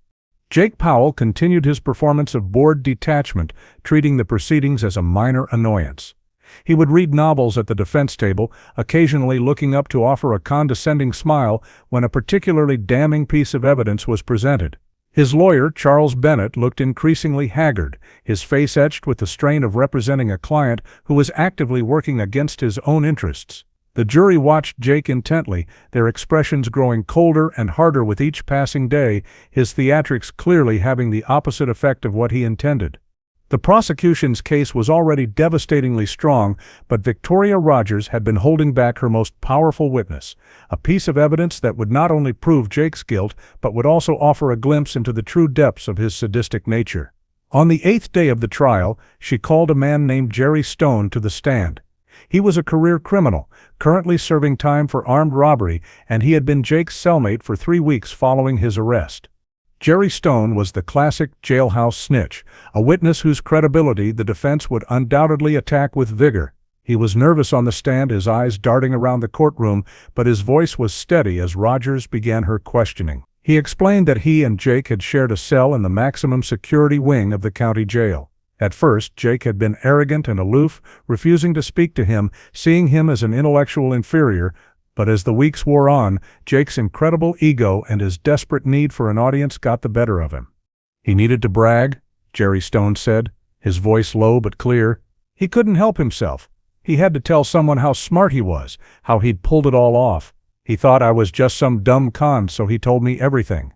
Jake Powell continued his performance of bored detachment, treating the proceedings as a minor annoyance. He would read novels at the defense table, occasionally looking up to offer a condescending smile when a particularly damning piece of evidence was presented. His lawyer, Charles Bennett, looked increasingly haggard, his face etched with the strain of representing a client who was actively working against his own interests. The jury watched Jake intently, their expressions growing colder and harder with each passing day, his theatrics clearly having the opposite effect of what he intended. The prosecution's case was already devastatingly strong, but Victoria Rogers had been holding back her most powerful witness, a piece of evidence that would not only prove Jake's guilt, but would also offer a glimpse into the true depths of his sadistic nature. On the 8th day of the trial, she called a man named Jerry Stone to the stand. He was a career criminal, currently serving time for armed robbery, and he had been Jake's cellmate for 3 weeks following his arrest. Jerry Stone was the classic jailhouse snitch, a witness whose credibility the defense would undoubtedly attack with vigor. He was nervous on the stand, his eyes darting around the courtroom, but his voice was steady as Rogers began her questioning. He explained that he and Jake had shared a cell in the maximum security wing of the county jail. At first, Jake had been arrogant and aloof, refusing to speak to him, seeing him as an intellectual inferior. But as the weeks wore on, Jake's incredible ego and his desperate need for an audience got the better of him. He needed to brag, Jerry Stone said, his voice low but clear. He couldn't help himself. He had to tell someone how smart he was, how he'd pulled it all off. He thought I was just some dumb con, so he told me everything.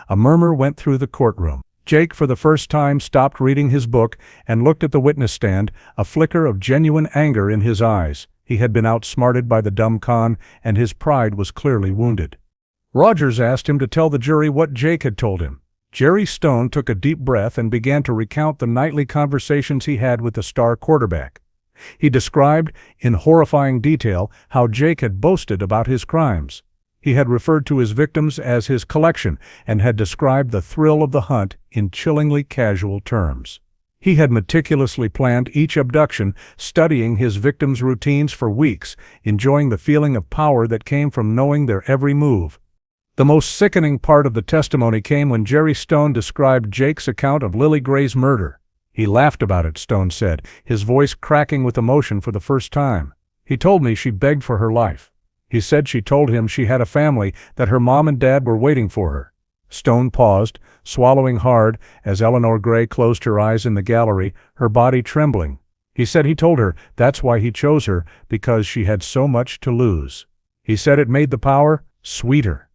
A murmur went through the courtroom. Jake, for the first time, stopped reading his book and looked at the witness stand, a flicker of genuine anger in his eyes. He had been outsmarted by the dumb con, and his pride was clearly wounded. Rogers asked him to tell the jury what Jake had told him. Jerry Stone took a deep breath and began to recount the nightly conversations he had with the star quarterback. He described, in horrifying detail, how Jake had boasted about his crimes. He had referred to his victims as his collection and had described the thrill of the hunt in chillingly casual terms. He had meticulously planned each abduction, studying his victims' routines for weeks, enjoying the feeling of power that came from knowing their every move. The most sickening part of the testimony came when Jerry Stone described Jake's account of Lily Gray's murder. He laughed about it, Stone said, his voice cracking with emotion for the first time. He told me she begged for her life. He said she told him she had a family, that her mom and dad were waiting for her. Stone paused, swallowing hard, as Eleanor Gray closed her eyes in the gallery, her body trembling. He said he told her that's why he chose her, because she had so much to lose. He said it made the power sweeter.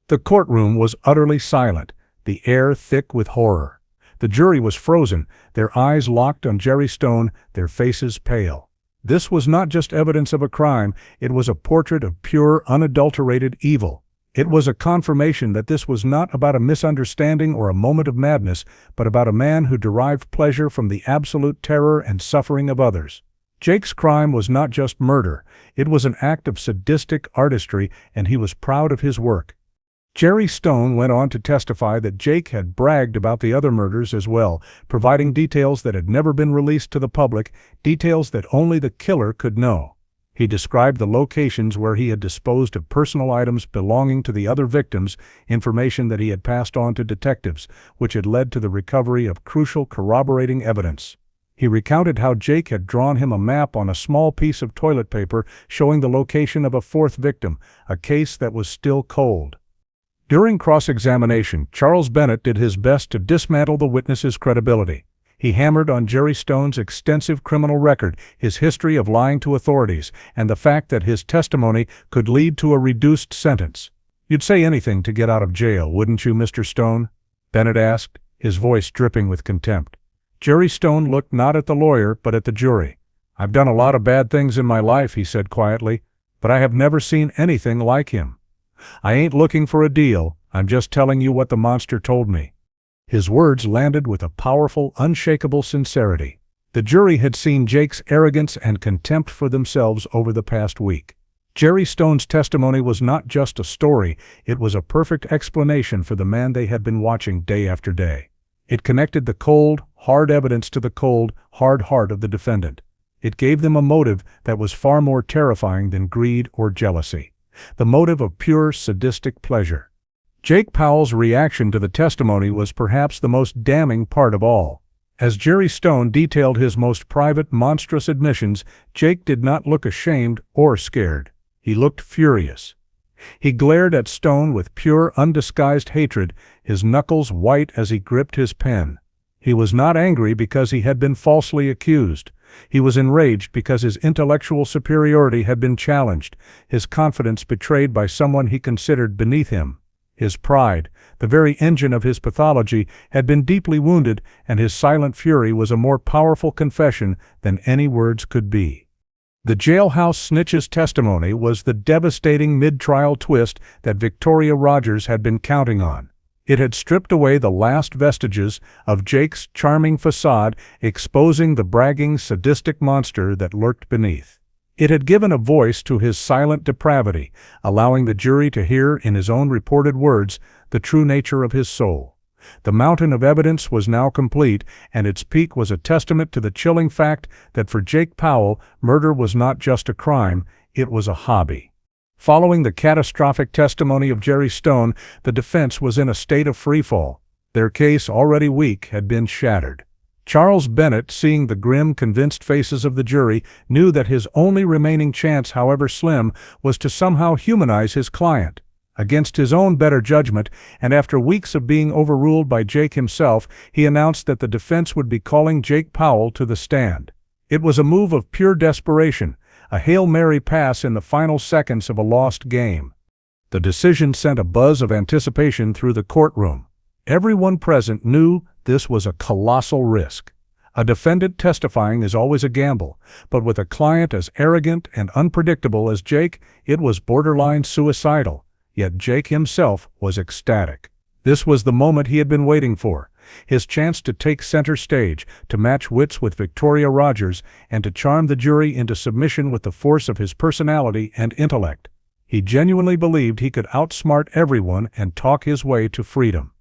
The courtroom was utterly silent, the air thick with horror. The jury was frozen, their eyes locked on Jerry Stone, their faces pale. This was not just evidence of a crime, it was a portrait of pure, unadulterated evil. It was a confirmation that this was not about a misunderstanding or a moment of madness, but about a man who derived pleasure from the absolute terror and suffering of others. Jake's crime was not just murder, it was an act of sadistic artistry, and he was proud of his work. Jerry Stone went on to testify that Jake had bragged about the other murders as well, providing details that had never been released to the public, details that only the killer could know. He described the locations where he had disposed of personal items belonging to the other victims, information that he had passed on to detectives, which had led to the recovery of crucial corroborating evidence. He recounted how Jake had drawn him a map on a small piece of toilet paper showing the location of a fourth victim, a case that was still cold. During cross-examination, Charles Bennett did his best to dismantle the witness's credibility. He hammered on Jerry Stone's extensive criminal record, his history of lying to authorities, and the fact that his testimony could lead to a reduced sentence. "You'd say anything to get out of jail, wouldn't you, Mr. Stone?" Bennett asked, his voice dripping with contempt. Jerry Stone looked not at the lawyer, but at the jury. "I've done a lot of bad things in my life," he said quietly, "but I have never seen anything like him. I ain't looking for a deal, I'm just telling you what the monster told me." His words landed with a powerful, unshakable sincerity. The jury had seen Jake's arrogance and contempt for themselves over the past week. Jerry Stone's testimony was not just a story, it was a perfect explanation for the man they had been watching day after day. It connected the cold, hard evidence to the cold, hard heart of the defendant. It gave them a motive that was far more terrifying than greed or jealousy. The motive of pure sadistic pleasure. Jake Powell's reaction to the testimony was perhaps the most damning part of all. As Jerry Stone detailed his most private, monstrous admissions, Jake did not look ashamed or scared. He looked furious. He glared at Stone with pure, undisguised hatred, his knuckles white as he gripped his pen. He was not angry because he had been falsely accused. He was enraged because his intellectual superiority had been challenged, his confidence betrayed by someone he considered beneath him. His pride, the very engine of his pathology, had been deeply wounded, and his silent fury was a more powerful confession than any words could be. The jailhouse snitch's testimony was the devastating mid-trial twist that Victoria Rogers had been counting on. It had stripped away the last vestiges of Jake's charming facade, exposing the bragging, sadistic monster that lurked beneath. It had given a voice to his silent depravity, allowing the jury to hear, in his own reported words, the true nature of his soul. The mountain of evidence was now complete, and its peak was a testament to the chilling fact that for Jake Powell, murder was not just a crime, it was a hobby. Following the catastrophic testimony of Jerry Stone, the defense was in a state of freefall. Their case, already weak, had been shattered. Charles Bennett, seeing the grim, convinced faces of the jury, knew that his only remaining chance, however slim, was to somehow humanize his client. Against his own better judgment, and after weeks of being overruled by Jake himself, he announced that the defense would be calling Jake Powell to the stand. It was a move of pure desperation, a Hail Mary pass in the final seconds of a lost game. The decision sent a buzz of anticipation through the courtroom. Everyone present knew this was a colossal risk. A defendant testifying is always a gamble, but with a client as arrogant and unpredictable as Jake, it was borderline suicidal. Yet Jake himself was ecstatic. This was the moment he had been waiting for, his chance to take center stage, to match wits with Victoria Rogers, and to charm the jury into submission with the force of his personality and intellect. He genuinely believed he could outsmart everyone and talk his way to freedom.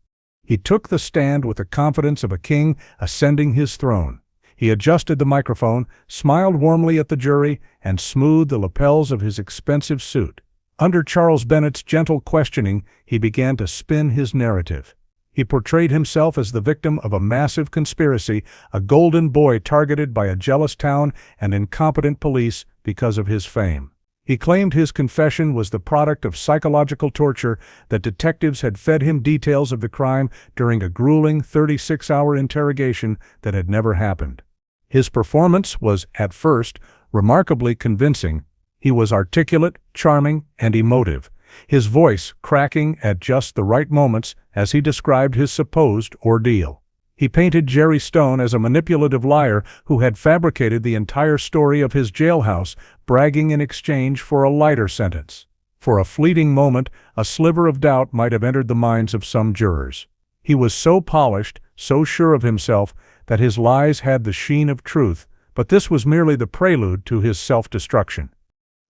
He took the stand with the confidence of a king ascending his throne. He adjusted the microphone, smiled warmly at the jury, and smoothed the lapels of his expensive suit. Under Charles Bennett's gentle questioning, he began to spin his narrative. He portrayed himself as the victim of a massive conspiracy, a golden boy targeted by a jealous town and incompetent police because of his fame. He claimed his confession was the product of psychological torture, that detectives had fed him details of the crime during a grueling 36-hour interrogation that had never happened. His performance was, at first, remarkably convincing. He was articulate, charming, and emotive, his voice cracking at just the right moments as he described his supposed ordeal. He painted Jerry Stone as a manipulative liar who had fabricated the entire story of his jailhouse, bragging in exchange for a lighter sentence. For a fleeting moment, a sliver of doubt might have entered the minds of some jurors. He was so polished, so sure of himself, that his lies had the sheen of truth, but this was merely the prelude to his self-destruction.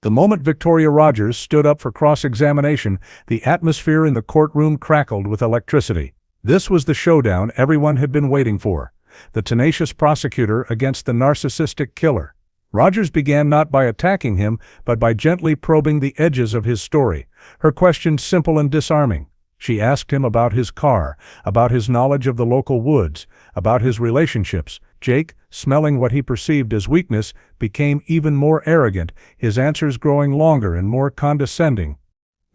The moment Victoria Rogers stood up for cross-examination, the atmosphere in the courtroom crackled with electricity. This was the showdown everyone had been waiting for, the tenacious prosecutor against the narcissistic killer. Rogers began not by attacking him, but by gently probing the edges of his story, her questions simple and disarming. She asked him about his car, about his knowledge of the local woods, about his relationships. Jake, smelling what he perceived as weakness, became even more arrogant, his answers growing longer and more condescending.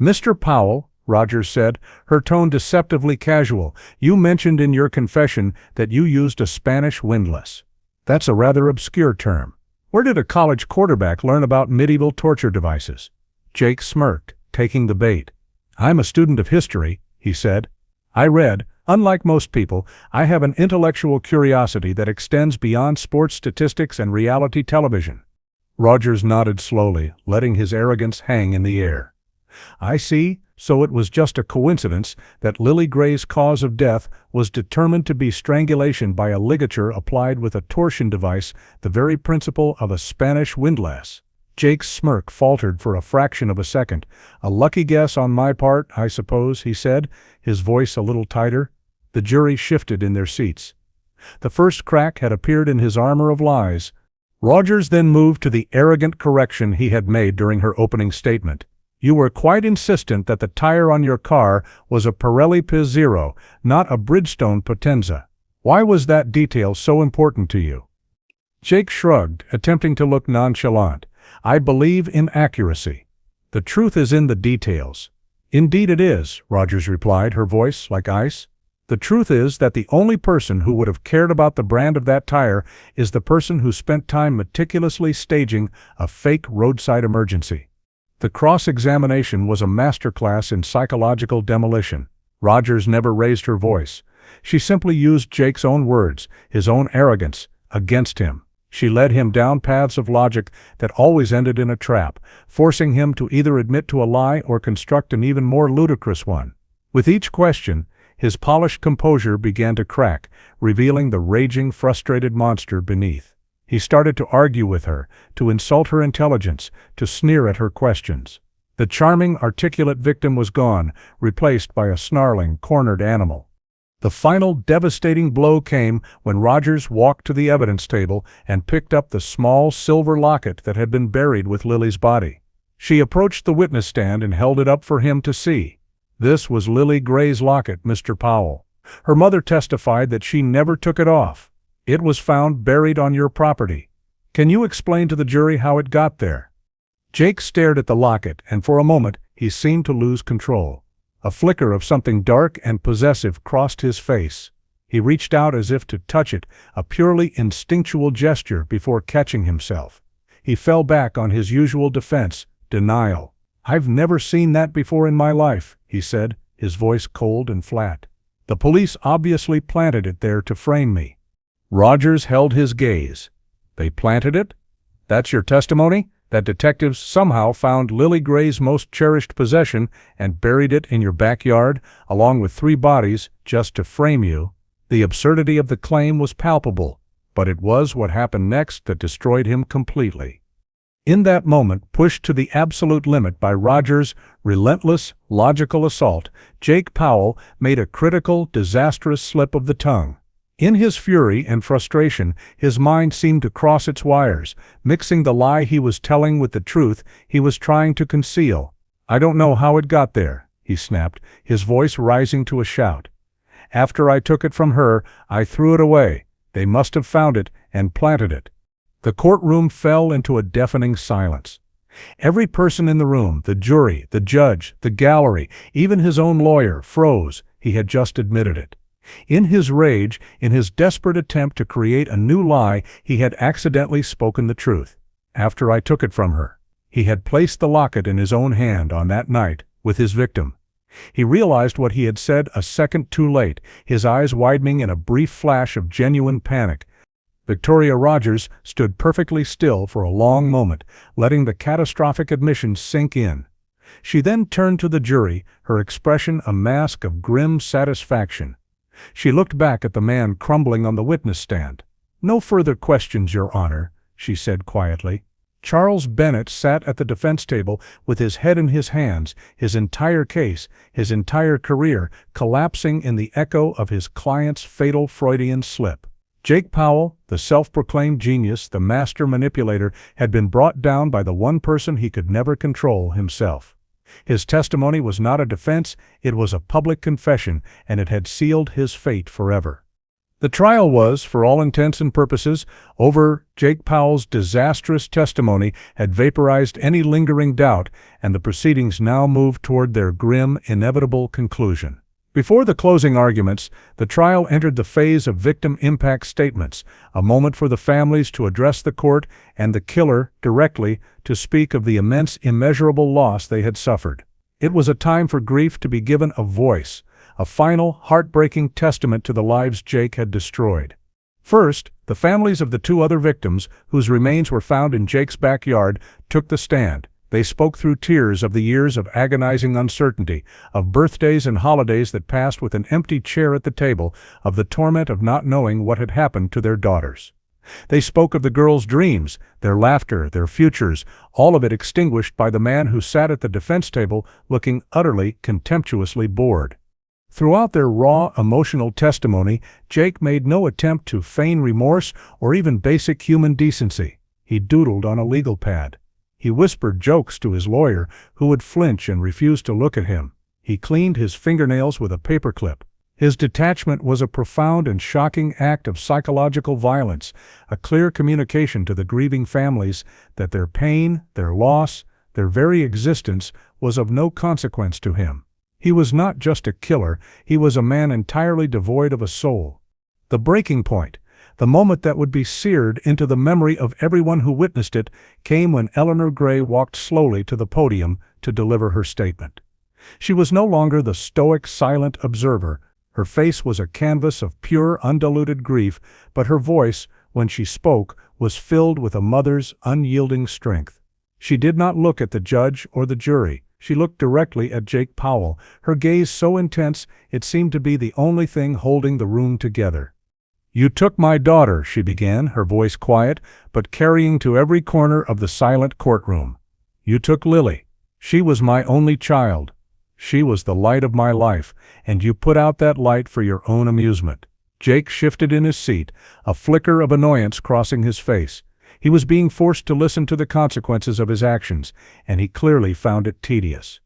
"Mr. Powell," Rogers said, her tone deceptively casual, "you mentioned in your confession that you used a Spanish windlass. That's a rather obscure term. Where did a college quarterback learn about medieval torture devices?" Jake smirked, taking the bait. "I'm a student of history," he said. "I read. Unlike most people, I have an intellectual curiosity that extends beyond sports statistics and reality television." Rogers nodded slowly, letting his arrogance hang in the air. "I see. So it was just a coincidence that Lily Gray's cause of death was determined to be strangulation by a ligature applied with a torsion device, the very principle of a Spanish windlass." Jake's smirk faltered for a fraction of a second. "A lucky guess on my part, I suppose," he said, his voice a little tighter. The jury shifted in their seats. The first crack had appeared in his armor of lies. Rogers then moved to the arrogant correction he had made during her opening statement. "You were quite insistent that the tire on your car was a Pirelli P0, not a Bridgestone Potenza. Why was that detail so important to you?" Jake shrugged, attempting to look nonchalant. "I believe in accuracy. The truth is in the details." "Indeed it is," Rogers replied, her voice like ice. "The truth is that the only person who would have cared about the brand of that tire is the person who spent time meticulously staging a fake roadside emergency." The cross-examination was a masterclass in psychological demolition. Rogers never raised her voice. She simply used Jake's own words, his own arrogance, against him. She led him down paths of logic that always ended in a trap, forcing him to either admit to a lie or construct an even more ludicrous one. With each question, his polished composure began to crack, revealing the raging, frustrated monster beneath. He started to argue with her, to insult her intelligence, to sneer at her questions. The charming, articulate victim was gone, replaced by a snarling, cornered animal. The final devastating blow came when Rogers walked to the evidence table and picked up the small silver locket that had been buried with Lily's body. She approached the witness stand and held it up for him to see. "This was Lily Gray's locket, Mr. Powell. Her mother testified that she never took it off. It was found buried on your property. Can you explain to the jury how it got there?" Jake stared at the locket, and for a moment he seemed to lose control. A flicker of something dark and possessive crossed his face. He reached out as if to touch it, a purely instinctual gesture, before catching himself. He fell back on his usual defense, denial. "I've never seen that before in my life," he said, his voice cold and flat. "The police obviously planted it there to frame me." Rogers held his gaze. "They planted it? That's your testimony? That detectives somehow found Lily Gray's most cherished possession and buried it in your backyard, along with 3 bodies, just to frame you?" The absurdity of the claim was palpable, but it was what happened next that destroyed him completely. In that moment, pushed to the absolute limit by Roger's relentless, logical assault, Jake Powell made a critical, disastrous slip of the tongue. In his fury and frustration, his mind seemed to cross its wires, mixing the lie he was telling with the truth he was trying to conceal. "I don't know how it got there," he snapped, his voice rising to a shout. "After I took it from her, I threw it away. They must have found it and planted it." The courtroom fell into a deafening silence. Every person in the room, the jury, the judge, the gallery, even his own lawyer, froze. He had just admitted it. In his rage, in his desperate attempt to create a new lie, he had accidentally spoken the truth. After I took it from her. He had placed the locket in his own hand on that night with his victim. He realized what he had said a second too late, his eyes widening in a brief flash of genuine panic. Victoria Rogers stood perfectly still for a long moment, letting the catastrophic admission sink in. She then turned to the jury, her expression a mask of grim satisfaction. She looked back at the man crumbling on the witness stand. "No further questions, Your Honor," she said quietly. Charles Bennett sat at the defense table with his head in his hands, his entire case, his entire career, collapsing in the echo of his client's fatal Freudian slip. Jake Powell, the self-proclaimed genius, the master manipulator, had been brought down by the one person he could never control, himself. His testimony was not a defense, it was a public confession, and it had sealed his fate forever. The trial was, for all intents and purposes, over. Jake Powell's disastrous testimony had vaporized any lingering doubt, and the proceedings now moved toward their grim, inevitable conclusion. Before the closing arguments, the trial entered the phase of victim impact statements, a moment for the families to address the court and the killer directly to speak of the immense, immeasurable loss they had suffered. It was a time for grief to be given a voice, a final, heartbreaking testament to the lives Jake had destroyed. First, the families of the two other victims, whose remains were found in Jake's backyard, took the stand. They spoke through tears of the years of agonizing uncertainty, of birthdays and holidays that passed with an empty chair at the table, of the torment of not knowing what had happened to their daughters. They spoke of the girls' dreams, their laughter, their futures, all of it extinguished by the man who sat at the defense table looking utterly, contemptuously bored. Throughout their raw, emotional testimony, Jake made no attempt to feign remorse or even basic human decency. He doodled on a legal pad. He whispered jokes to his lawyer, who would flinch and refuse to look at him. He cleaned his fingernails with a paperclip. His detachment was a profound and shocking act of psychological violence, a clear communication to the grieving families that their pain, their loss, their very existence was of no consequence to him. He was not just a killer, he was a man entirely devoid of a soul. The breaking point, the moment that would be seared into the memory of everyone who witnessed it, came when Eleanor Gray walked slowly to the podium to deliver her statement. She was no longer the stoic, silent observer. Her face was a canvas of pure, undiluted grief, but her voice, when she spoke, was filled with a mother's unyielding strength. She did not look at the judge or the jury. She looked directly at Jake Powell, her gaze so intense it seemed to be the only thing holding the room together. "You took my daughter," she began, her voice quiet, but carrying to every corner of the silent courtroom. "You took Lily. She was my only child. She was the light of my life, and you put out that light for your own amusement." Jake shifted in his seat, a flicker of annoyance crossing his face. He was being forced to listen to the consequences of his actions, and he clearly found it tedious.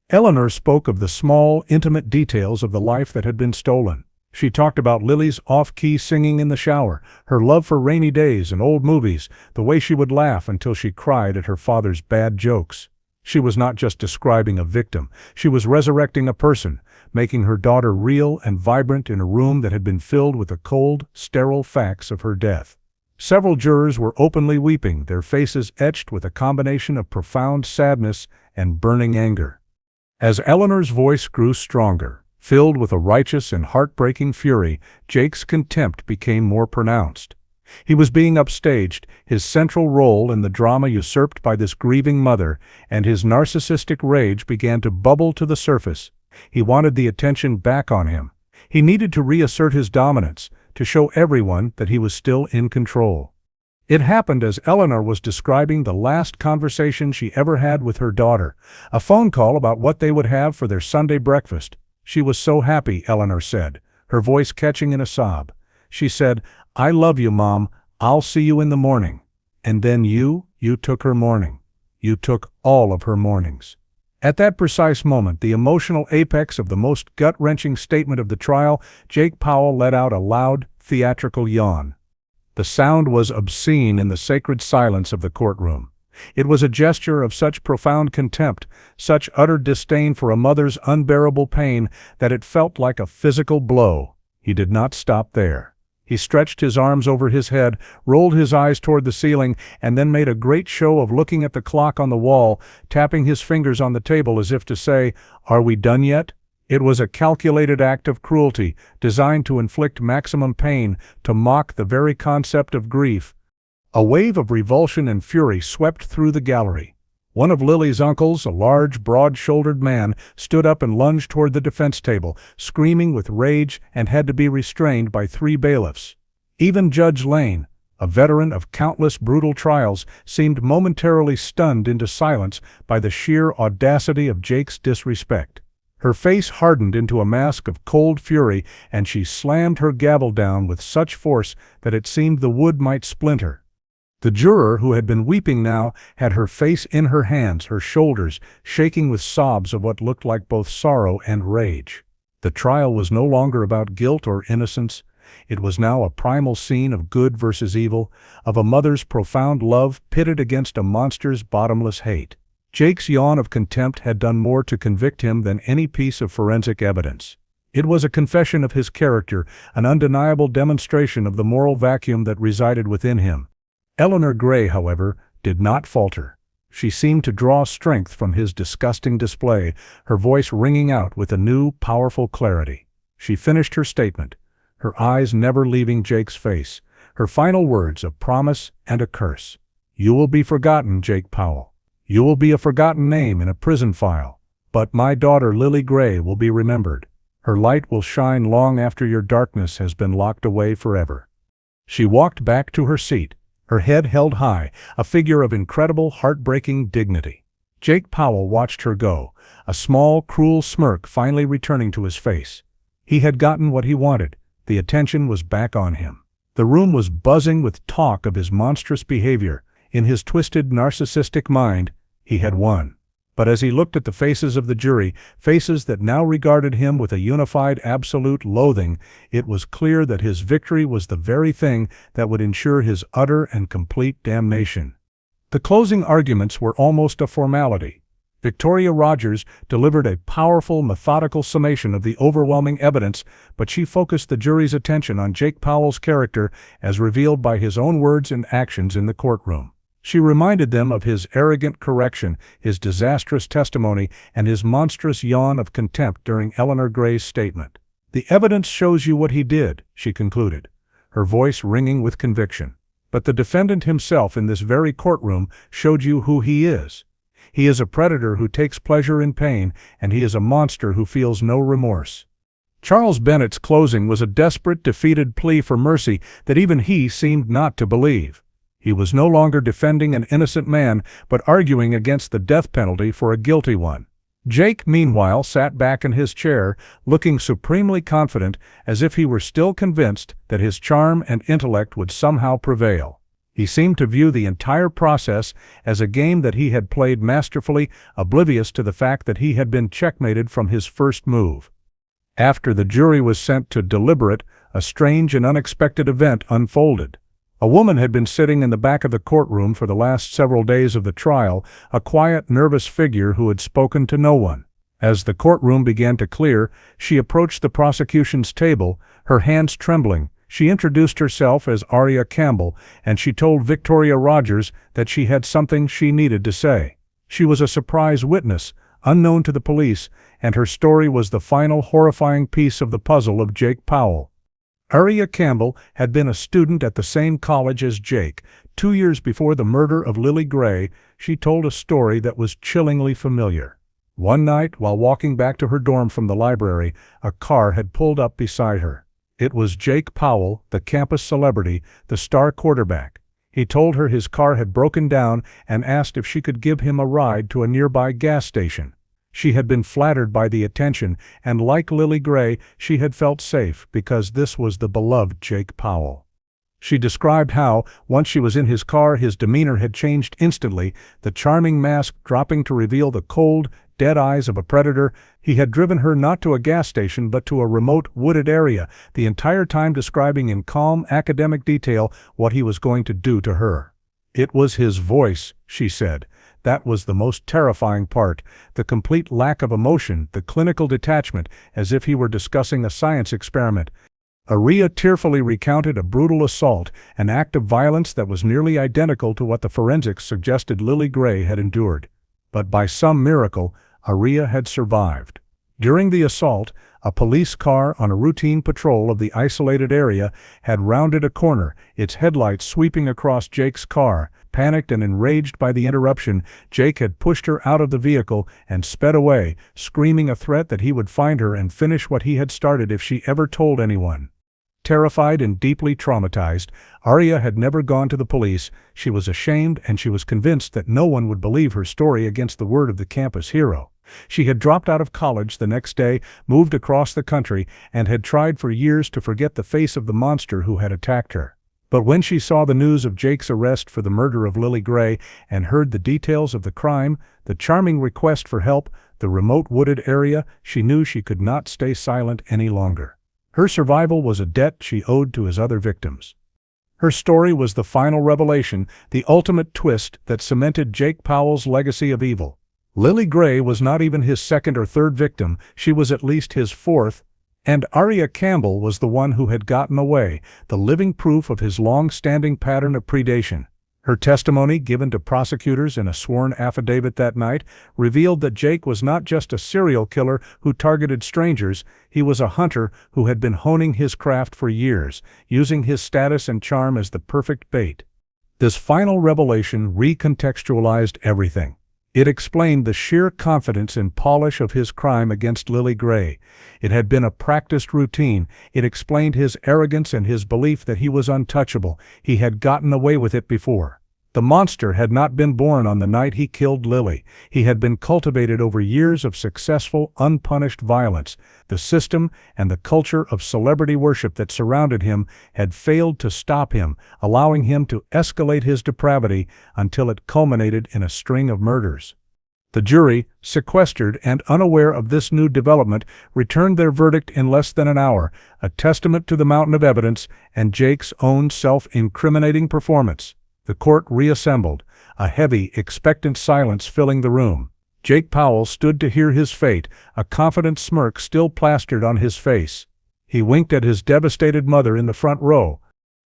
Eleanor spoke of the small, intimate details of the life that had been stolen. She talked about Lily's off-key singing in the shower, her love for rainy days and old movies, the way she would laugh until she cried at her father's bad jokes. She was not just describing a victim, she was resurrecting a person, making her daughter real and vibrant in a room that had been filled with the cold, sterile facts of her death. Several jurors were openly weeping, their faces etched with a combination of profound sadness and burning anger. As Eleanor's voice grew stronger, filled with a righteous and heartbreaking fury, Jake's contempt became more pronounced. He was being upstaged, his central role in the drama usurped by this grieving mother, and his narcissistic rage began to bubble to the surface. He wanted the attention back on him. He needed to reassert his dominance, to show everyone that he was still in control. It happened as Eleanor was describing the last conversation she ever had with her daughter, a phone call about what they would have for their Sunday breakfast. She was so happy, Eleanor said, her voice catching in a sob. She said, "I love you, Mom. I'll see you in the morning." And then you took her morning. You took all of her mornings. At that precise moment, the emotional apex of the most gut-wrenching statement of the trial, Jake Powell let out a loud, theatrical yawn. The sound was obscene in the sacred silence of the courtroom. It was a gesture of such profound contempt, such utter disdain for a mother's unbearable pain, that it felt like a physical blow. He did not stop there. He stretched his arms over his head, rolled his eyes toward the ceiling, and then made a great show of looking at the clock on the wall, tapping his fingers on the table as if to say, "Are we done yet?" It was a calculated act of cruelty, designed to inflict maximum pain, to mock the very concept of grief. A wave of revulsion and fury swept through the gallery. One of Lily's uncles, a large, broad-shouldered man, stood up and lunged toward the defense table, screaming with rage, and had to be restrained by 3 bailiffs. Even Judge Lane, a veteran of countless brutal trials, seemed momentarily stunned into silence by the sheer audacity of Jake's disrespect. Her face hardened into a mask of cold fury, and she slammed her gavel down with such force that it seemed the wood might splinter. The juror, who had been weeping now, had her face in her hands, her shoulders shaking with sobs of what looked like both sorrow and rage. The trial was no longer about guilt or innocence. It was now a primal scene of good versus evil, of a mother's profound love pitted against a monster's bottomless hate. Jake's yawn of contempt had done more to convict him than any piece of forensic evidence. It was a confession of his character, an undeniable demonstration of the moral vacuum that resided within him. Eleanor Gray, however, did not falter. She seemed to draw strength from his disgusting display, her voice ringing out with a new, powerful clarity. She finished her statement, her eyes never leaving Jake's face, her final words a promise and a curse. "You will be forgotten, Jake Powell. You will be a forgotten name in a prison file. But my daughter Lily Gray will be remembered. Her light will shine long after your darkness has been locked away forever." She walked back to her seat, her head held high, a figure of incredible, heartbreaking dignity. Jake Powell watched her go, a small, cruel smirk finally returning to his face. He had gotten what he wanted. The attention was back on him. The room was buzzing with talk of his monstrous behavior. In his twisted, narcissistic mind, he had won. But as he looked at the faces of the jury, faces that now regarded him with a unified, absolute loathing, it was clear that his victory was the very thing that would ensure his utter and complete damnation. The closing arguments were almost a formality. Victoria Rogers delivered a powerful, methodical summation of the overwhelming evidence, but she focused the jury's attention on Jake Powell's character as revealed by his own words and actions in the courtroom. She reminded them of his arrogant correction, his disastrous testimony, and his monstrous yawn of contempt during Eleanor Gray's statement. "The evidence shows you what he did," she concluded, her voice ringing with conviction. "But the defendant himself in this very courtroom showed you who he is. He is a predator who takes pleasure in pain, and he is a monster who feels no remorse." Charles Bennett's closing was a desperate, defeated plea for mercy that even he seemed not to believe. He was no longer defending an innocent man, but arguing against the death penalty for a guilty one. Jake, meanwhile, sat back in his chair, looking supremely confident, as if he were still convinced that his charm and intellect would somehow prevail. He seemed to view the entire process as a game that he had played masterfully, oblivious to the fact that he had been checkmated from his first move. After the jury was sent to deliberate, a strange and unexpected event unfolded. A woman had been sitting in the back of the courtroom for the last several days of the trial, a quiet, nervous figure who had spoken to no one. As the courtroom began to clear, she approached the prosecution's table, her hands trembling. She introduced herself as Aria Campbell, and she told Victoria Rogers that she had something she needed to say. She was a surprise witness, unknown to the police, and her story was the final horrifying piece of the puzzle of Jake Powell. Aria Campbell had been a student at the same college as Jake. 2 years before the murder of Lily Gray, she told a story that was chillingly familiar. One night, while walking back to her dorm from the library, a car had pulled up beside her. It was Jake Powell, the campus celebrity, the star quarterback. He told her his car had broken down and asked if she could give him a ride to a nearby gas station. She had been flattered by the attention, and like Lily Gray, she had felt safe because this was the beloved Jake Powell. She described how, once she was in his car, his demeanor had changed instantly, the charming mask dropping to reveal the cold, dead eyes of a predator. He had driven her not to a gas station but to a remote, wooded area, the entire time describing in calm, academic detail what he was going to do to her. It was his voice, she said. That was the most terrifying part, the complete lack of emotion, the clinical detachment, as if he were discussing a science experiment. Aria tearfully recounted a brutal assault, an act of violence that was nearly identical to what the forensics suggested Lily Gray had endured. But by some miracle, Aria had survived. During the assault, a police car on a routine patrol of the isolated area had rounded a corner, its headlights sweeping across Jake's car. Panicked and enraged by the interruption, Jake had pushed her out of the vehicle and sped away, screaming a threat that he would find her and finish what he had started if she ever told anyone. Terrified and deeply traumatized, Aria had never gone to the police. She was ashamed, and she was convinced that no one would believe her story against the word of the campus hero. She had dropped out of college the next day, moved across the country, and had tried for years to forget the face of the monster who had attacked her. But when she saw the news of Jake's arrest for the murder of Lily Gray and heard the details of the crime, the charming request for help, the remote wooded area, she knew she could not stay silent any longer. Her survival was a debt she owed to his other victims. Her story was the final revelation, the ultimate twist that cemented Jake Powell's legacy of evil. Lily Gray was not even his second or third victim, she was at least his fourth, and Aria Campbell was the one who had gotten away, the living proof of his long-standing pattern of predation. Her testimony, given to prosecutors in a sworn affidavit that night, revealed that Jake was not just a serial killer who targeted strangers, he was a hunter who had been honing his craft for years, using his status and charm as the perfect bait. This final revelation recontextualized everything. It explained the sheer confidence and polish of his crime against Lily Gray. It had been a practiced routine. It explained his arrogance and his belief that he was untouchable. He had gotten away with it before. The monster had not been born on the night he killed Lily. He had been cultivated over years of successful, unpunished violence. The system and the culture of celebrity worship that surrounded him had failed to stop him, allowing him to escalate his depravity until it culminated in a string of murders. The jury, sequestered and unaware of this new development, returned their verdict in less than an hour, a testament to the mountain of evidence and Jake's own self-incriminating performance. The court reassembled, a heavy, expectant silence filling the room. Jake Powell stood to hear his fate, a confident smirk still plastered on his face. He winked at his devastated mother in the front row.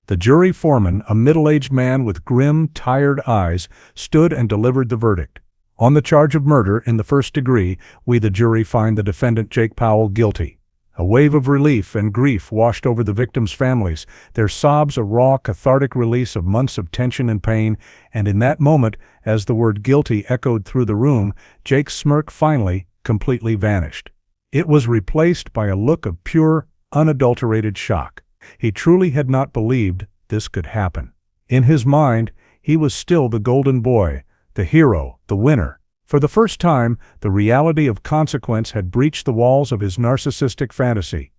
The jury foreman, a middle-aged man with grim, tired eyes, stood and delivered the verdict. On the charge of murder in the first degree, we the jury find the defendant Jake Powell guilty. A wave of relief and grief washed over the victims' families, their sobs a raw, cathartic release of months of tension and pain, and in that moment, as the word guilty echoed through the room, Jake's smirk finally, completely vanished. It was replaced by a look of pure, unadulterated shock. He truly had not believed this could happen. In his mind, he was still the golden boy, the hero, the winner. For the first time, the reality of consequence had breached the walls of his narcissistic fantasy.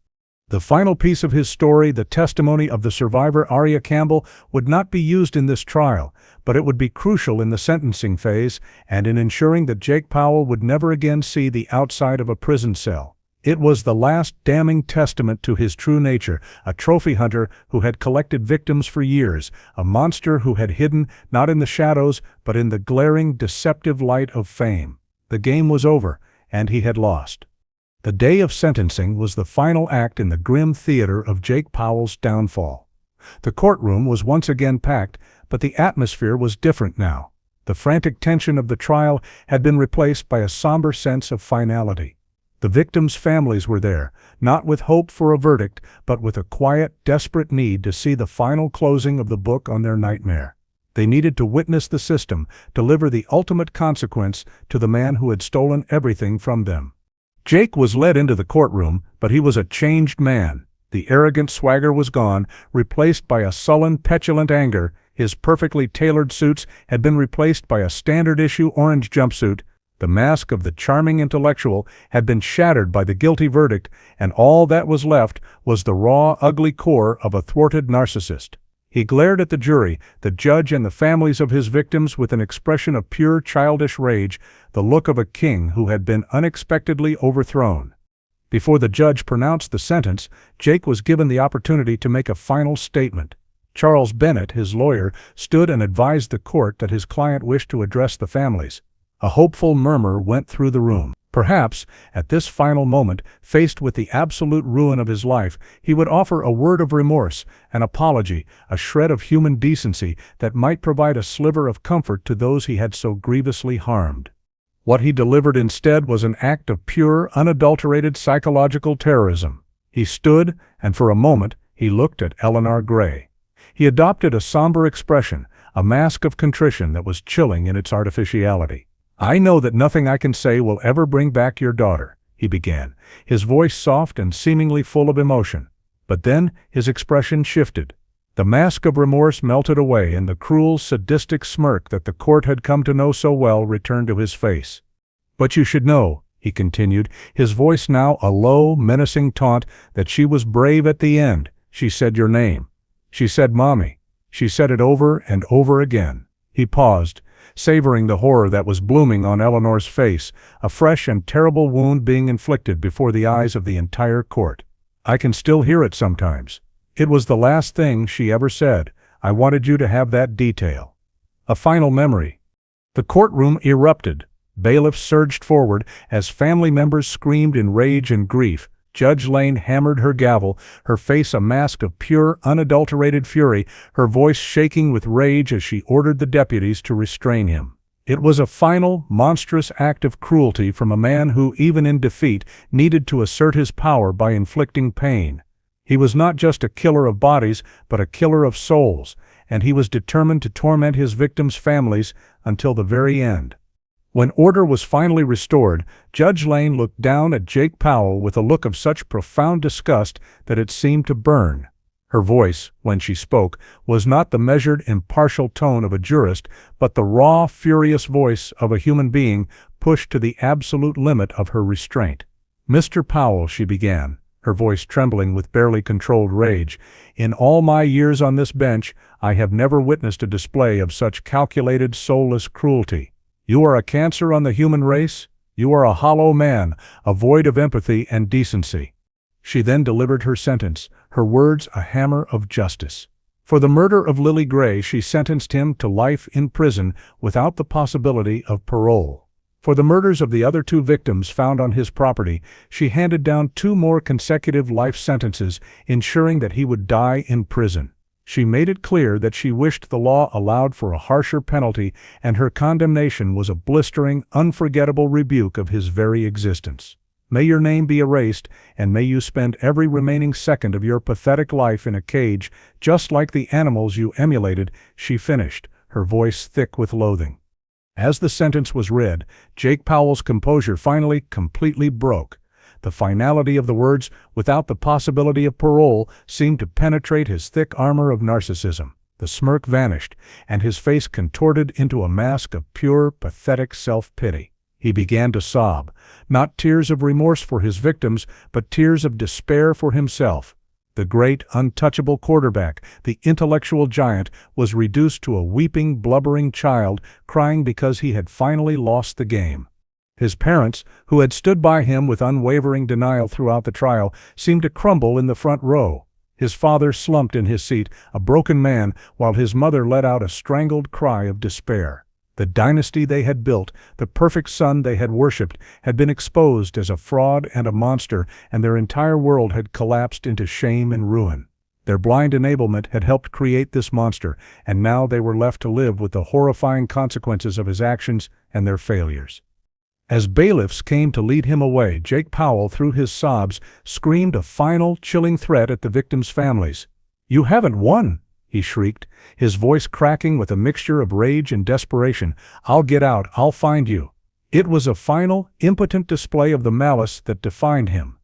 The final piece of his story, the testimony of the survivor Aria Campbell, would not be used in this trial, but it would be crucial in the sentencing phase and in ensuring that Jake Powell would never again see the outside of a prison cell. It was the last damning testament to his true nature, a trophy hunter who had collected victims for years, a monster who had hidden not in the shadows but in the glaring, deceptive light of fame. The game was over, and he had lost. The day of sentencing was the final act in the grim theater of Jake Powell's downfall. The courtroom was once again packed, but the atmosphere was different now. The frantic tension of the trial had been replaced by a somber sense of finality. The victims' families were there, not with hope for a verdict, but with a quiet, desperate need to see the final closing of the book on their nightmare. They needed to witness the system deliver the ultimate consequence to the man who had stolen everything from them. Jake was led into the courtroom, but he was a changed man. The arrogant swagger was gone, replaced by a sullen, petulant anger. His perfectly tailored suits had been replaced by a standard-issue orange jumpsuit. The mask of the charming intellectual had been shattered by the guilty verdict, and all that was left was the raw, ugly core of a thwarted narcissist. He glared at the jury, the judge, and the families of his victims with an expression of pure childish rage, the look of a king who had been unexpectedly overthrown. Before the judge pronounced the sentence, Jake was given the opportunity to make a final statement. Charles Bennett, his lawyer, stood and advised the court that his client wished to address the families. A hopeful murmur went through the room. Perhaps, at this final moment, faced with the absolute ruin of his life, he would offer a word of remorse, an apology, a shred of human decency that might provide a sliver of comfort to those he had so grievously harmed. What he delivered instead was an act of pure, unadulterated psychological terrorism. He stood, and for a moment, he looked at Eleanor Gray. He adopted a somber expression, a mask of contrition that was chilling in its artificiality. "I know that nothing I can say will ever bring back your daughter," he began, his voice soft and seemingly full of emotion. But then his expression shifted. The mask of remorse melted away, and the cruel, sadistic smirk that the court had come to know so well returned to his face. "But you should know," he continued, his voice now a low, menacing taunt, "that she was brave at the end. She said your name. She said Mommy. She said it over and over again." He paused, savoring the horror that was blooming on Eleanor's face, a fresh and terrible wound being inflicted before the eyes of the entire court. "I can still hear it sometimes. It was the last thing she ever said. I wanted you to have that detail." A final memory. The courtroom erupted. Bailiffs surged forward as family members screamed in rage and grief. Judge Lane hammered her gavel, her face a mask of pure, unadulterated fury, her voice shaking with rage as she ordered the deputies to restrain him. It was a final, monstrous act of cruelty from a man who, even in defeat, needed to assert his power by inflicting pain. He was not just a killer of bodies, but a killer of souls, and he was determined to torment his victims' families until the very end. When order was finally restored, Judge Lane looked down at Jake Powell with a look of such profound disgust that it seemed to burn. Her voice, when she spoke, was not the measured, impartial tone of a jurist, but the raw, furious voice of a human being pushed to the absolute limit of her restraint. "Mr. Powell," she began, her voice trembling with barely controlled rage, "in all my years on this bench, I have never witnessed a display of such calculated, soulless cruelty. You are a cancer on the human race. You are a hollow man, a void of empathy and decency." She then delivered her sentence, her words a hammer of justice. For the murder of Lily Gray, she sentenced him to life in prison without the possibility of parole. For the murders of the other two victims found on his property, she handed down 2 more consecutive life sentences, ensuring that he would die in prison. She made it clear that she wished the law allowed for a harsher penalty, and her condemnation was a blistering, unforgettable rebuke of his very existence. "May your name be erased, and may you spend every remaining second of your pathetic life in a cage, just like the animals you emulated," she finished, her voice thick with loathing. As the sentence was read, Jake Powell's composure finally completely broke. The finality of the words, "without the possibility of parole," seemed to penetrate his thick armor of narcissism. The smirk vanished, and his face contorted into a mask of pure, pathetic self-pity. He began to sob, not tears of remorse for his victims, but tears of despair for himself. The great, untouchable quarterback, the intellectual giant, was reduced to a weeping, blubbering child, crying because he had finally lost the game. His parents, who had stood by him with unwavering denial throughout the trial, seemed to crumble in the front row. His father slumped in his seat, a broken man, while his mother let out a strangled cry of despair. The dynasty they had built, the perfect son they had worshipped, had been exposed as a fraud and a monster, and their entire world had collapsed into shame and ruin. Their blind enablement had helped create this monster, and now they were left to live with the horrifying consequences of his actions and their failures. As bailiffs came to lead him away, Jake Powell, through his sobs, screamed a final, chilling threat at the victims' families. "You haven't won," he shrieked, his voice cracking with a mixture of rage and desperation. "I'll get out, I'll find you." It was a final, impotent display of the malice that defined him.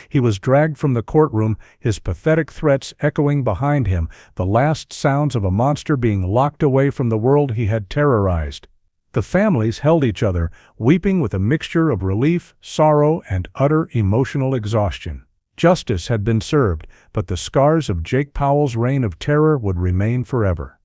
He was dragged from the courtroom, his pathetic threats echoing behind him, the last sounds of a monster being locked away from the world he had terrorized. The families held each other, weeping with a mixture of relief, sorrow, and utter emotional exhaustion. Justice had been served, but the scars of Jake Powell's reign of terror would remain forever.